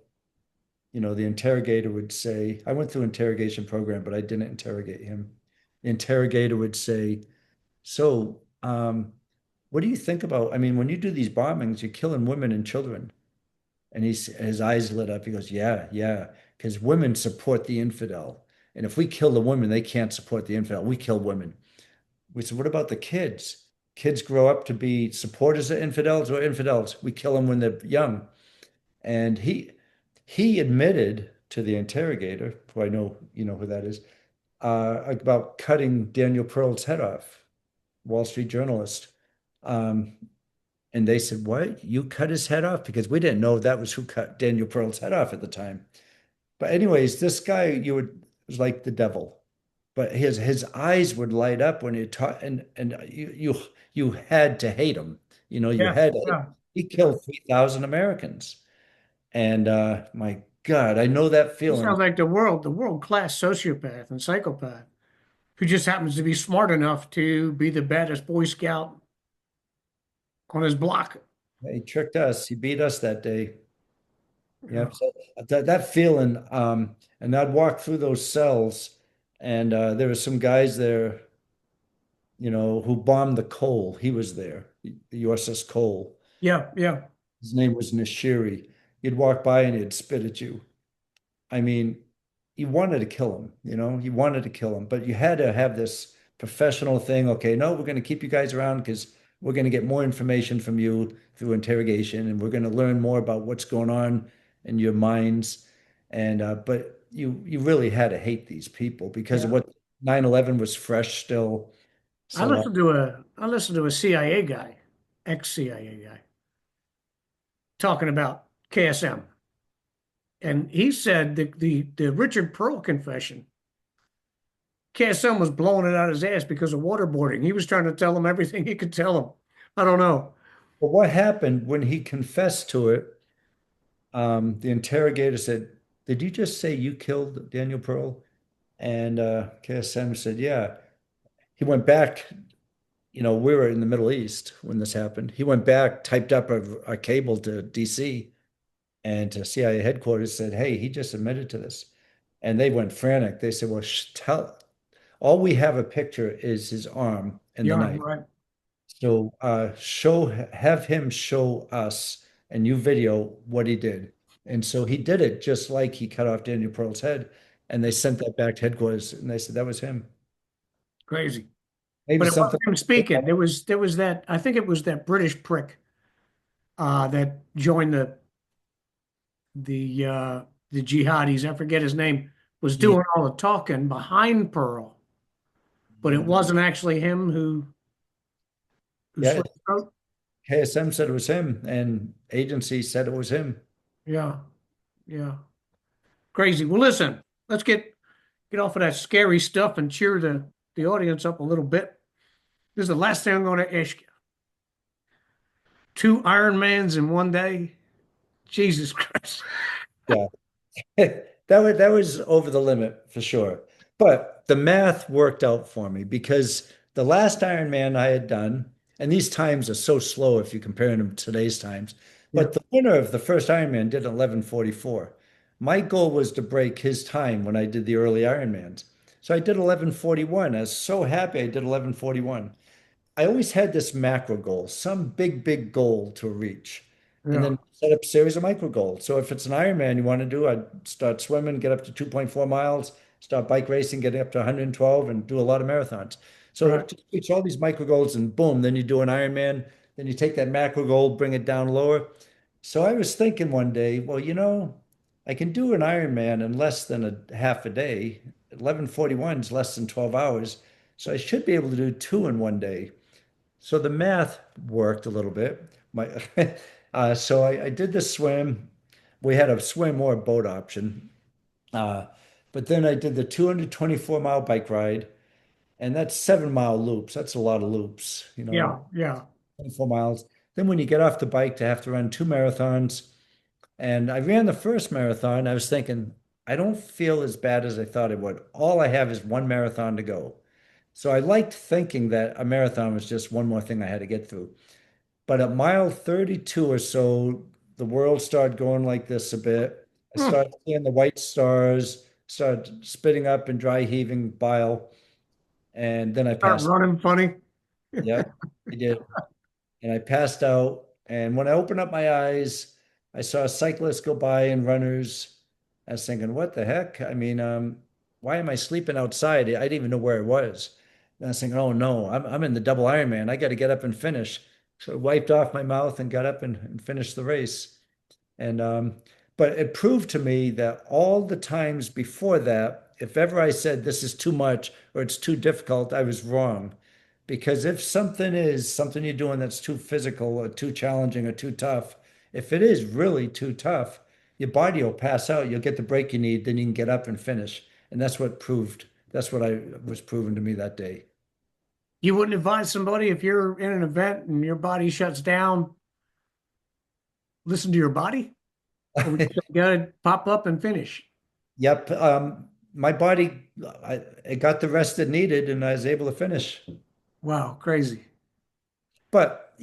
[SPEAKER 2] the interrogator would say, I went through an interrogation program, but I didn't interrogate him. The interrogator would say, "So, what do you think about? I mean, when you do these bombings, you're killing women and children." And his eyes lit up. He goes, "Yeah, yeah, because women support the infidel. And if we kill the women, they can't support the infidel. We kill women." We said, "What about the kids?" kids grow up to be supporters of infidels or infidels. We kill them when they're young. And he admitted to the interrogator, who I know you know who that is, about cutting Daniel Pearl's head off, Wall Street journalist. Um, and they said, "What? You cut his head off?" Because we didn't know that was who cut Daniel Pearl's head off at the time. But anyways, this guy you would was like the devil, but his eyes would light up when he taught, and you had to hate him. You know, you
[SPEAKER 1] Yeah,
[SPEAKER 2] had to.
[SPEAKER 1] yeah.
[SPEAKER 2] He killed 3,000 Americans, and my God, I know that
[SPEAKER 1] He sounds
[SPEAKER 2] feeling.
[SPEAKER 1] like the world-class sociopath and psychopath who just happens to be smart enough to be the baddest Boy Scout on his block.
[SPEAKER 2] He tricked us. He beat us that day.
[SPEAKER 1] Yeah,
[SPEAKER 2] Yeah, so that feeling, and I'd walk through those cells, and there were some guys there, who bombed the Cole. He was there, the USS Cole.
[SPEAKER 1] yeah, yeah,
[SPEAKER 2] His name was Nashiri. You'd walk by and he'd spit at you. I mean, you wanted to kill him, you wanted to kill him, but you had to have this professional thing. Okay, no, we're going to keep you guys around because we're going to get more information from you through interrogation, and we're going to learn more about what's going on in your minds. And but you really had to hate these people because of
[SPEAKER 1] yeah.
[SPEAKER 2] what 9/11 was fresh still. So
[SPEAKER 1] I listened to a CIA guy, ex-CIA guy, talking about KSM, and he said the Richard Pearl confession, KSM was blowing it out his ass because of waterboarding. He was trying to tell him everything he could tell him. I don't know.
[SPEAKER 2] but what happened when he confessed to it? The interrogator said, "Did you just say you killed Daniel Pearl?" And KSM said, "Yeah." He went back, we were in the Middle East when this happened. He went back, typed up a cable to DC and to CIA headquarters, said, "Hey, he just admitted to this." And they went frantic. They said, "Well, all we have a picture is his arm and the
[SPEAKER 1] Yeah,
[SPEAKER 2] knife.
[SPEAKER 1] right.
[SPEAKER 2] So have him show us and you video what he did." And so he did it just like he cut off Daniel Pearl's head. And they sent that back to headquarters and they said that was him.
[SPEAKER 1] Crazy.
[SPEAKER 2] Maybe
[SPEAKER 1] But it
[SPEAKER 2] something.
[SPEAKER 1] wasn't him speaking. There was that, I think it was that British prick that joined the jihadis. I forget his name, was
[SPEAKER 2] Yeah,
[SPEAKER 1] doing all the talking behind Pearl, but it wasn't actually him who
[SPEAKER 2] yeah.
[SPEAKER 1] slit his throat.
[SPEAKER 2] KSM said it was him, and agency said it was him.
[SPEAKER 1] Yeah, yeah. Crazy. Well, listen, let's get off of that scary stuff and cheer the audience up a little bit. This is the last thing I'm going to ask you. Two Ironmans in one day? Jesus Christ.
[SPEAKER 2] Yeah. That was over the limit for sure. But the math worked out for me because the last Ironman I had done, and these times are so slow if you compare them to today's times,
[SPEAKER 1] Yeah,
[SPEAKER 2] but the winner of the first Ironman did 11:44. My goal was to break his time when I did the early Ironmans. So I did 11:41. I was so happy I did 11:41. I always had this macro goal, some big, big goal to reach, and
[SPEAKER 1] yeah,
[SPEAKER 2] then set up a series of micro goals. So if it's an Ironman you want to do, I'd start swimming, get up to 2.4 miles, start bike racing, get up to 112, and do a lot of marathons. So
[SPEAKER 1] right.
[SPEAKER 2] just reach all these micro goals, and boom, then you do an Ironman. Then you take that macro goal, bring it down lower. So I was thinking one day, well, I can do an Ironman in less than a half a day. 11:41 is less than 12 hours. So I should be able to do two in one day. So the math worked a little bit. So I did the swim. We had a swim or a boat option. Uh, but then I did the 224-mile bike ride, and that's 7-mile loops. That's a lot of loops,
[SPEAKER 1] Yeah, yeah.
[SPEAKER 2] 24 miles. Then when you get off the bike to have to run two marathons, and I ran the first marathon, I was thinking, I don't feel as bad as I thought it would. All I have is one marathon to go. So I liked thinking that a marathon was just one more thing I had to get through. But at mile 32 or so, the world started going like this a bit. I
[SPEAKER 1] Hmm.
[SPEAKER 2] started seeing the white stars, started spitting up and dry heaving bile, and then I
[SPEAKER 1] Start
[SPEAKER 2] passed.
[SPEAKER 1] running funny.
[SPEAKER 2] Yep, I did. And I passed out. And when I opened up my eyes, I saw cyclists go by and runners. I was thinking, what the heck? I mean, why am I sleeping outside? I didn't even know where I was. And I was thinking, oh no, I'm in the double Ironman. I got to get up and finish. So I wiped off my mouth and got up and finished the race. And but it proved to me that all the times before that, if ever I said this is too much or it's too difficult, I was wrong. Because if something is something you're doing that's too physical or too challenging or too tough, if it is really too tough, your body will pass out. You'll get the break you need, then you can get up and finish. And that's what I was proven to me that day.
[SPEAKER 1] You wouldn't advise somebody if you're in an event and your body shuts down, listen to your body? Or would you say, gotta pop up and finish?
[SPEAKER 2] Yep. My body, it got the rest it needed and I was able to finish.
[SPEAKER 1] Wow, crazy.
[SPEAKER 2] But,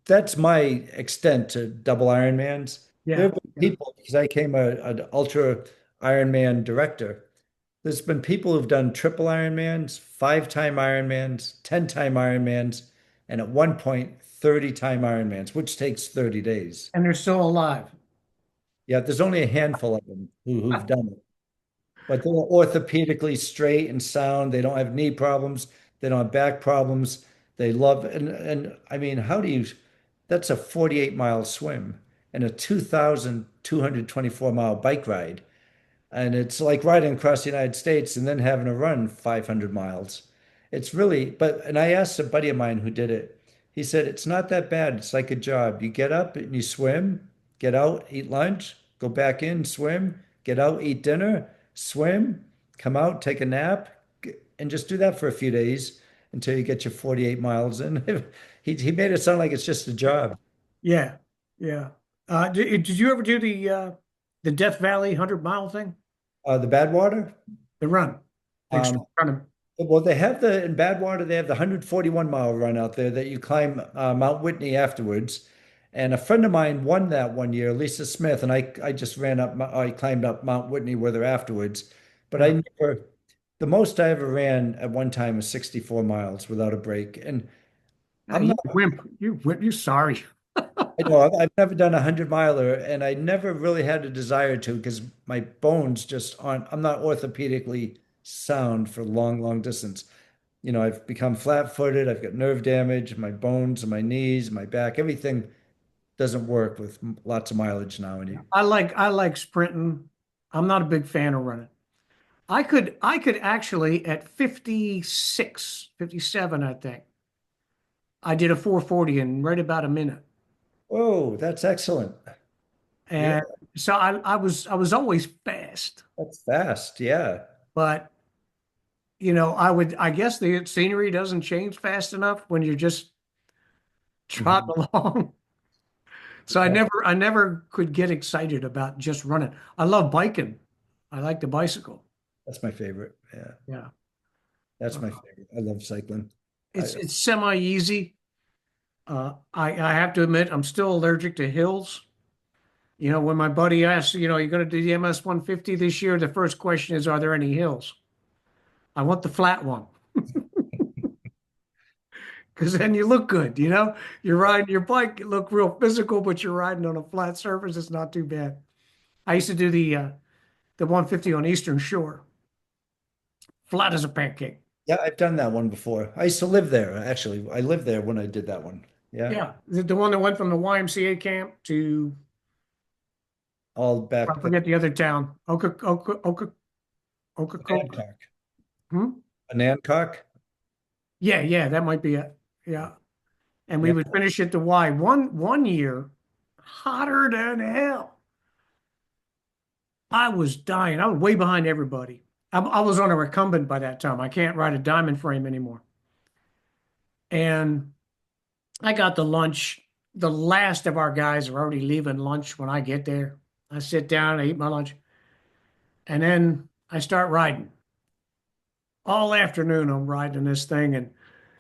[SPEAKER 2] that's my extent to double Ironmans. There
[SPEAKER 1] Yeah,
[SPEAKER 2] have been
[SPEAKER 1] yeah.
[SPEAKER 2] people, because I came an ultra Ironman director. There's been people who've done triple Ironmans, 5-time Ironmans, 10-time Ironmans, and at one point, 30-time Ironmans, which takes 30 days.
[SPEAKER 1] And they're still alive.
[SPEAKER 2] Yeah, there's only a handful of them who've done it. But they're orthopedically straight and sound. They don't have knee problems. They don't have back problems. They love and I mean, how do you? That's a 48-mile swim and a 2,224-mile bike ride. And it's like riding across the United States and then having to run 500 miles. It's really, and I asked a buddy of mine who did it. He said, it's not that bad. It's like a job. You get up and you swim, get out, eat lunch, go back in, swim, get out, eat dinner, swim, come out, take a nap, and just do that for a few days until you get your 48 miles in. He made it sound like it's just a job.
[SPEAKER 1] Yeah, yeah. Did you ever do the Death Valley 100-mile thing?
[SPEAKER 2] The Badwater,
[SPEAKER 1] The run, the extreme
[SPEAKER 2] um,
[SPEAKER 1] run.
[SPEAKER 2] well, they have in Badwater, they have the 141-mile run out there that you climb Mount Whitney afterwards. And a friend of mine won that one year, Lisa Smith, and I just I climbed up Mount Whitney with her afterwards. But
[SPEAKER 1] Yeah.
[SPEAKER 2] the most I ever ran at one time was 64 miles without a break. And I'm
[SPEAKER 1] You
[SPEAKER 2] not,
[SPEAKER 1] wimp. You wimp. You sorry.
[SPEAKER 2] I know I've never done a 100-miler and I never really had a desire to because my bones just aren't, I'm not orthopedically sound for long, long distance. I've become flat-footed. I've got nerve damage. My bones and my knees, my back, everything doesn't work with lots of mileage now. And
[SPEAKER 1] I like sprinting. I'm not a big fan of running. I could actually at 56, 57, I think. I did a 440 in right about a minute.
[SPEAKER 2] oh, that's excellent. Yeah,
[SPEAKER 1] And so I was always fast,
[SPEAKER 2] that's fast. Yeah.
[SPEAKER 1] but I guess the scenery doesn't change fast enough when you're just
[SPEAKER 2] Mhm.
[SPEAKER 1] trotting along. So I
[SPEAKER 2] Yeah,
[SPEAKER 1] never could get excited about just running. I love biking. I like the bicycle.
[SPEAKER 2] that's my favorite. Yeah,
[SPEAKER 1] Yeah.
[SPEAKER 2] that's my
[SPEAKER 1] Uh,
[SPEAKER 2] favorite. I love cycling. I,
[SPEAKER 1] it's semi easy. I have to admit I'm still allergic to hills. When my buddy asks, you're going to do the MS 150 this year, the first question is, are there any hills? I want the flat one because then you look good. You're riding your bike, you look real physical, but you're riding on a flat surface. It's not too bad. I used to do the 150 on Eastern Shore, flat as a pancake.
[SPEAKER 2] yeah, I've done that one before. I used to live there, actually. I lived there when I did that one. Yeah,
[SPEAKER 1] Yeah, the one that went from the YMCA camp to
[SPEAKER 2] all
[SPEAKER 1] I
[SPEAKER 2] back to
[SPEAKER 1] forget the other town, Oka.
[SPEAKER 2] Nancock.
[SPEAKER 1] Hmm?
[SPEAKER 2] Nancock?
[SPEAKER 1] Yeah, yeah, that might be it. Yeah, and we
[SPEAKER 2] Yeah.
[SPEAKER 1] would finish at the Y one year, hotter than hell. I was dying. I was way behind everybody. I was on a recumbent by that time. I can't ride a diamond frame anymore. And I got the lunch. The last of our guys are already leaving lunch when I get there. I sit down, I eat my lunch, and then I start riding. All afternoon, I'm riding this thing, and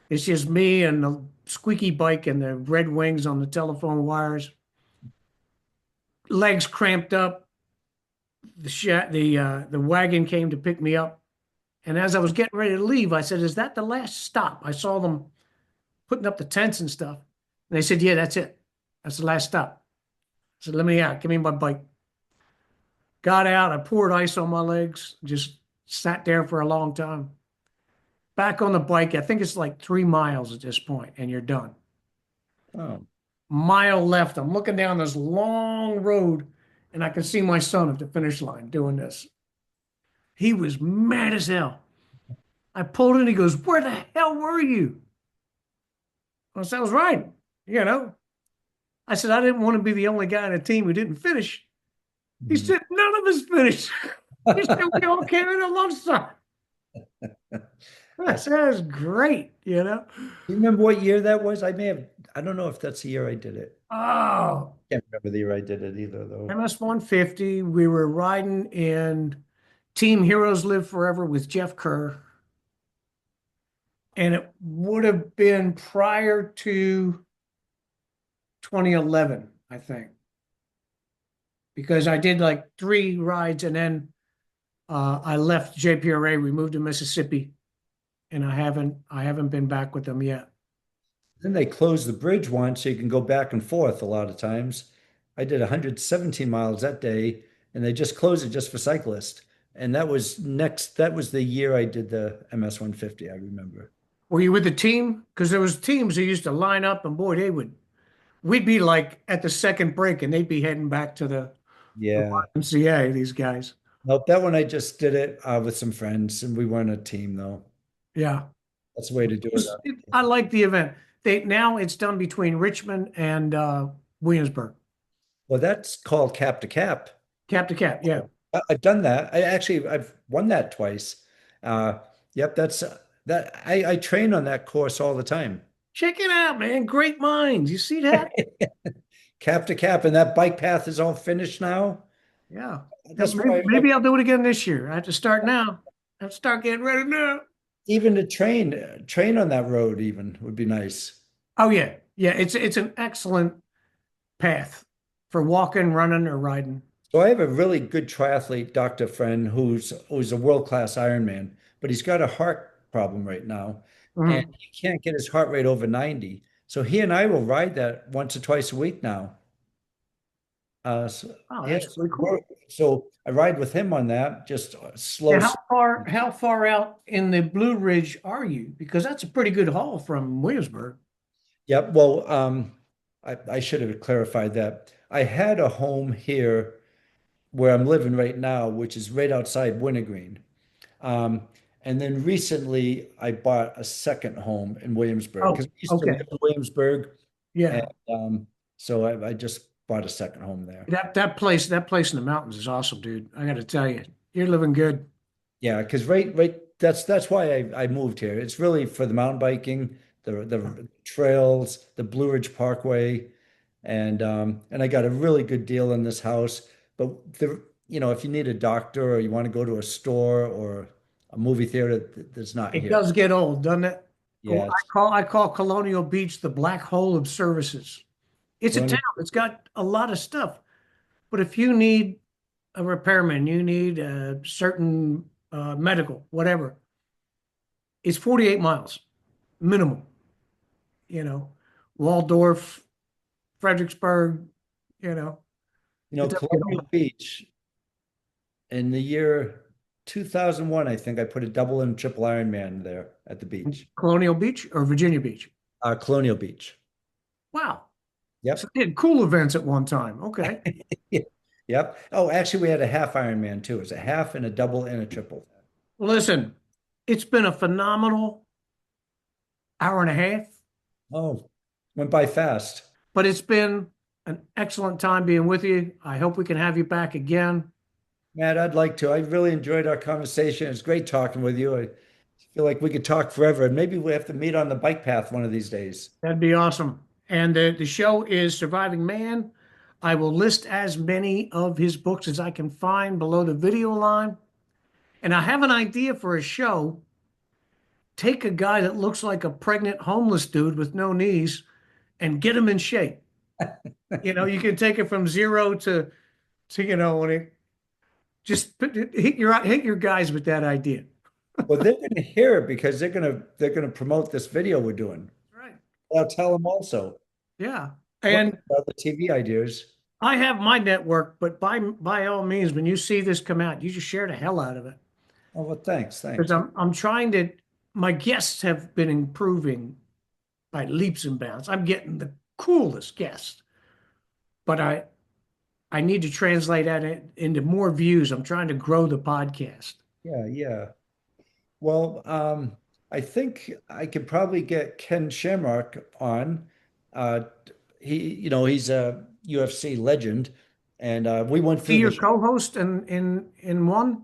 [SPEAKER 1] it's just me and the squeaky bike and the red wings on the telephone wires. Legs cramped up. The wagon came to pick me up, and as I was getting ready to leave, I said, "Is that the last stop?" I saw them putting up the tents and stuff, and they said, "Yeah, that's it. That's the last stop." I said, "Let me out. Give me my bike." Got out. I poured ice on my legs. Just sat there for a long time. back on the bike. I think it's like 3 miles at this point, and you're done.
[SPEAKER 2] Oh,
[SPEAKER 1] Mile left. I'm looking down this long road, and I can see my son at the finish line doing this. He was mad as hell. I pulled in. He goes, "Where the hell were you?" I said, "I was riding." You know, I said, "I didn't want to be the only guy on the team who didn't finish." He
[SPEAKER 2] mhm.
[SPEAKER 1] said, "None of us finished." He said, "We all came in at lunchtime." I
[SPEAKER 2] That's,
[SPEAKER 1] said, "That was great."
[SPEAKER 2] you remember what year that was? I don't know if that's the year I did it.
[SPEAKER 1] Oh,
[SPEAKER 2] Can't remember the year I did it either, though.
[SPEAKER 1] MS 150. We were riding in Team Heroes Live Forever with Jeff Kerr. And it would have been prior to 2011, I think, because I did like 3 rides and then I left JPRA. We moved to Mississippi, and I haven't been back with them yet.
[SPEAKER 2] Then they closed the bridge once so you can go back and forth a lot of times. I did 117 miles that day, and they just closed it just for cyclists. And that was the year I did the MS 150, I remember.
[SPEAKER 1] Were you with the team? Because there was teams who used to line up, and boy, we'd be like at the second break, and they'd be heading back to the
[SPEAKER 2] Yeah.
[SPEAKER 1] YMCA. These guys,
[SPEAKER 2] Nope, that one I just did it with some friends, and we weren't a team though.
[SPEAKER 1] yeah.
[SPEAKER 2] That's the way to do it.
[SPEAKER 1] I like the event. Now it's done between Richmond and Williamsburg,
[SPEAKER 2] Well, that's called cap to cap.
[SPEAKER 1] cap to cap. Yeah.
[SPEAKER 2] I've done that. I've won that twice. Uh, yep, that's that. I train on that course all the time.
[SPEAKER 1] Check it out, man. Great minds. You see that?
[SPEAKER 2] Cap to cap, and that bike path is all finished now.
[SPEAKER 1] Yeah.
[SPEAKER 2] That's
[SPEAKER 1] Maybe,
[SPEAKER 2] why
[SPEAKER 1] maybe I'll do it again this year. I have to start now. I have to start getting ready now.
[SPEAKER 2] even to train on that road even would be nice.
[SPEAKER 1] Oh yeah. Yeah. It's an excellent path for walking, running, or riding.
[SPEAKER 2] So I have a really good triathlete doctor friend who's a world-class Ironman, but he's got a heart problem right now, and
[SPEAKER 1] Mhm.
[SPEAKER 2] he can't get his heart rate over 90. So he and I will ride that once or twice a week now. So,
[SPEAKER 1] Oh,
[SPEAKER 2] yeah,
[SPEAKER 1] that's really cool.
[SPEAKER 2] so I ride with him on that, just slow.
[SPEAKER 1] And how far out in the Blue Ridge are you? Because that's a pretty good haul from Williamsburg.
[SPEAKER 2] Yep. Well, I should have clarified that. I had a home here where I'm living right now, which is right outside Wintergreen. Um, and then recently I bought a second home in Williamsburg because
[SPEAKER 1] Oh,
[SPEAKER 2] I used to
[SPEAKER 1] okay.
[SPEAKER 2] live in Williamsburg. And
[SPEAKER 1] Yeah.
[SPEAKER 2] so I just bought a second home there.
[SPEAKER 1] That place in the mountains is awesome, dude. I got to tell you, you're living good.
[SPEAKER 2] Yeah, because that's why I moved here. It's really for the mountain biking, the trails, the Blue Ridge Parkway, and I got a really good deal in this house. But if you need a doctor or you want to go to a store or a movie theater that's not
[SPEAKER 1] It
[SPEAKER 2] here.
[SPEAKER 1] does get old, doesn't it? Oh,
[SPEAKER 2] Yeah,
[SPEAKER 1] I call Colonial Beach the black hole of services. It's a town.
[SPEAKER 2] Colonial-
[SPEAKER 1] It's got a lot of stuff. But if you need a repairman, you need a certain medical, whatever, it's 48 miles minimum. You know, Waldorf, Fredericksburg. You know, it doesn't get
[SPEAKER 2] Colonial
[SPEAKER 1] old.
[SPEAKER 2] Beach in the year 2001, I think I put a double and triple Ironman there at the beach.
[SPEAKER 1] Colonial Beach or Virginia Beach.
[SPEAKER 2] Colonial Beach.
[SPEAKER 1] Wow. So
[SPEAKER 2] Yep.
[SPEAKER 1] they had cool events at one time. Okay.
[SPEAKER 2] Yep. Oh, actually, we had a half Ironman too. It was a half and a double and a triple.
[SPEAKER 1] Listen, it's been a phenomenal hour and a half,
[SPEAKER 2] Oh, went by fast.
[SPEAKER 1] but it's been an excellent time being with you. I hope we can have you back again.
[SPEAKER 2] Matt, I'd like to. I really enjoyed our conversation. It's great talking with you. I feel like we could talk forever, and maybe we have to meet on the bike path one of these days.
[SPEAKER 1] That'd be awesome. And the show is Surviving Man. I will list as many of his books as I can find below the video line. And I have an idea for a show. Take a guy that looks like a pregnant homeless dude with no knees and get him in shape. You can take it from zero to when it just hit your guys with that idea.
[SPEAKER 2] Well, they're going to hear it because they're gonna promote this video we're doing.
[SPEAKER 1] Right.
[SPEAKER 2] I'll tell them also.
[SPEAKER 1] Yeah.
[SPEAKER 2] What
[SPEAKER 1] And
[SPEAKER 2] about the TV ideas?
[SPEAKER 1] I have my network, but by all means, when you see this come out, you just share the hell out of it.
[SPEAKER 2] Oh, well, thanks,
[SPEAKER 1] Because
[SPEAKER 2] thanks.
[SPEAKER 1] I'm trying to my guests have been improving by leaps and bounds. I'm getting the coolest guests, but I need to translate that into more views. I'm trying to grow the podcast.
[SPEAKER 2] Yeah, yeah. Well, I think I could probably get Ken Shamrock on. Uh, he's a UFC legend, and we went
[SPEAKER 1] Be
[SPEAKER 2] through
[SPEAKER 1] your
[SPEAKER 2] the
[SPEAKER 1] co-host in one,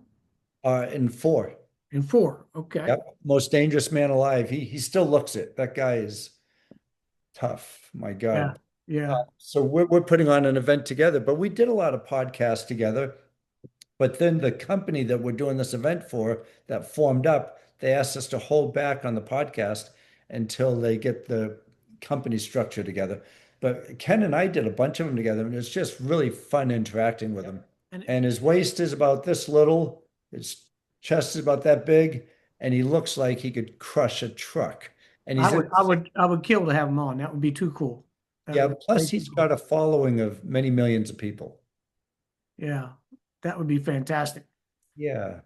[SPEAKER 2] in four.
[SPEAKER 1] in four. Okay.
[SPEAKER 2] Yep, most dangerous man alive. He still looks it. That guy is tough. My
[SPEAKER 1] Yeah.
[SPEAKER 2] God.
[SPEAKER 1] Yeah.
[SPEAKER 2] So we're putting on an event together, but we did a lot of podcasts together. But then the company that we're doing this event for that formed up, they asked us to hold back on the podcast until they get the company structure together. But Ken and I did a bunch of them together, and it's just really fun interacting with him.
[SPEAKER 1] And
[SPEAKER 2] And his waist is about this little, his chest is about that big, and he looks like he could crush a truck. And he's
[SPEAKER 1] I would kill to have him on. That would be too cool. That
[SPEAKER 2] yeah,
[SPEAKER 1] would be
[SPEAKER 2] plus
[SPEAKER 1] way
[SPEAKER 2] he's
[SPEAKER 1] too
[SPEAKER 2] got
[SPEAKER 1] cool.
[SPEAKER 2] a following of many millions of people.
[SPEAKER 1] Yeah. That would be fantastic.
[SPEAKER 2] Yeah.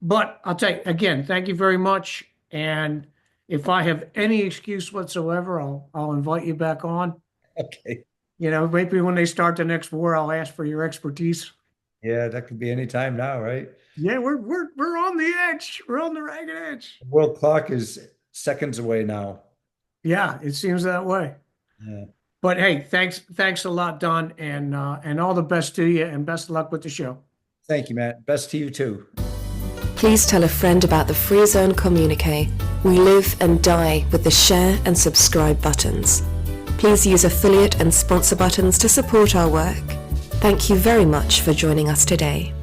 [SPEAKER 1] But I'll tell you again, thank you very much. And if I have any excuse whatsoever, I'll invite you back on.
[SPEAKER 2] Okay.
[SPEAKER 1] You know, maybe when they start the next war, I'll ask for your expertise.
[SPEAKER 2] Yeah, that could be any time now, right?
[SPEAKER 1] Yeah, we're on the edge. We're on the ragged edge.
[SPEAKER 2] World clock is seconds away now.
[SPEAKER 1] Yeah, it seems that way.
[SPEAKER 2] Yeah.
[SPEAKER 1] But hey, thanks a lot, Don, and all the best to you, and best of luck with the show.
[SPEAKER 2] Thank you, Matt. Best to you too.
[SPEAKER 3] Please tell a friend about the Free Zone Communiqué. We live and die with the share and subscribe buttons. Please use affiliate and sponsor buttons to support our work. Thank you very much for joining us today.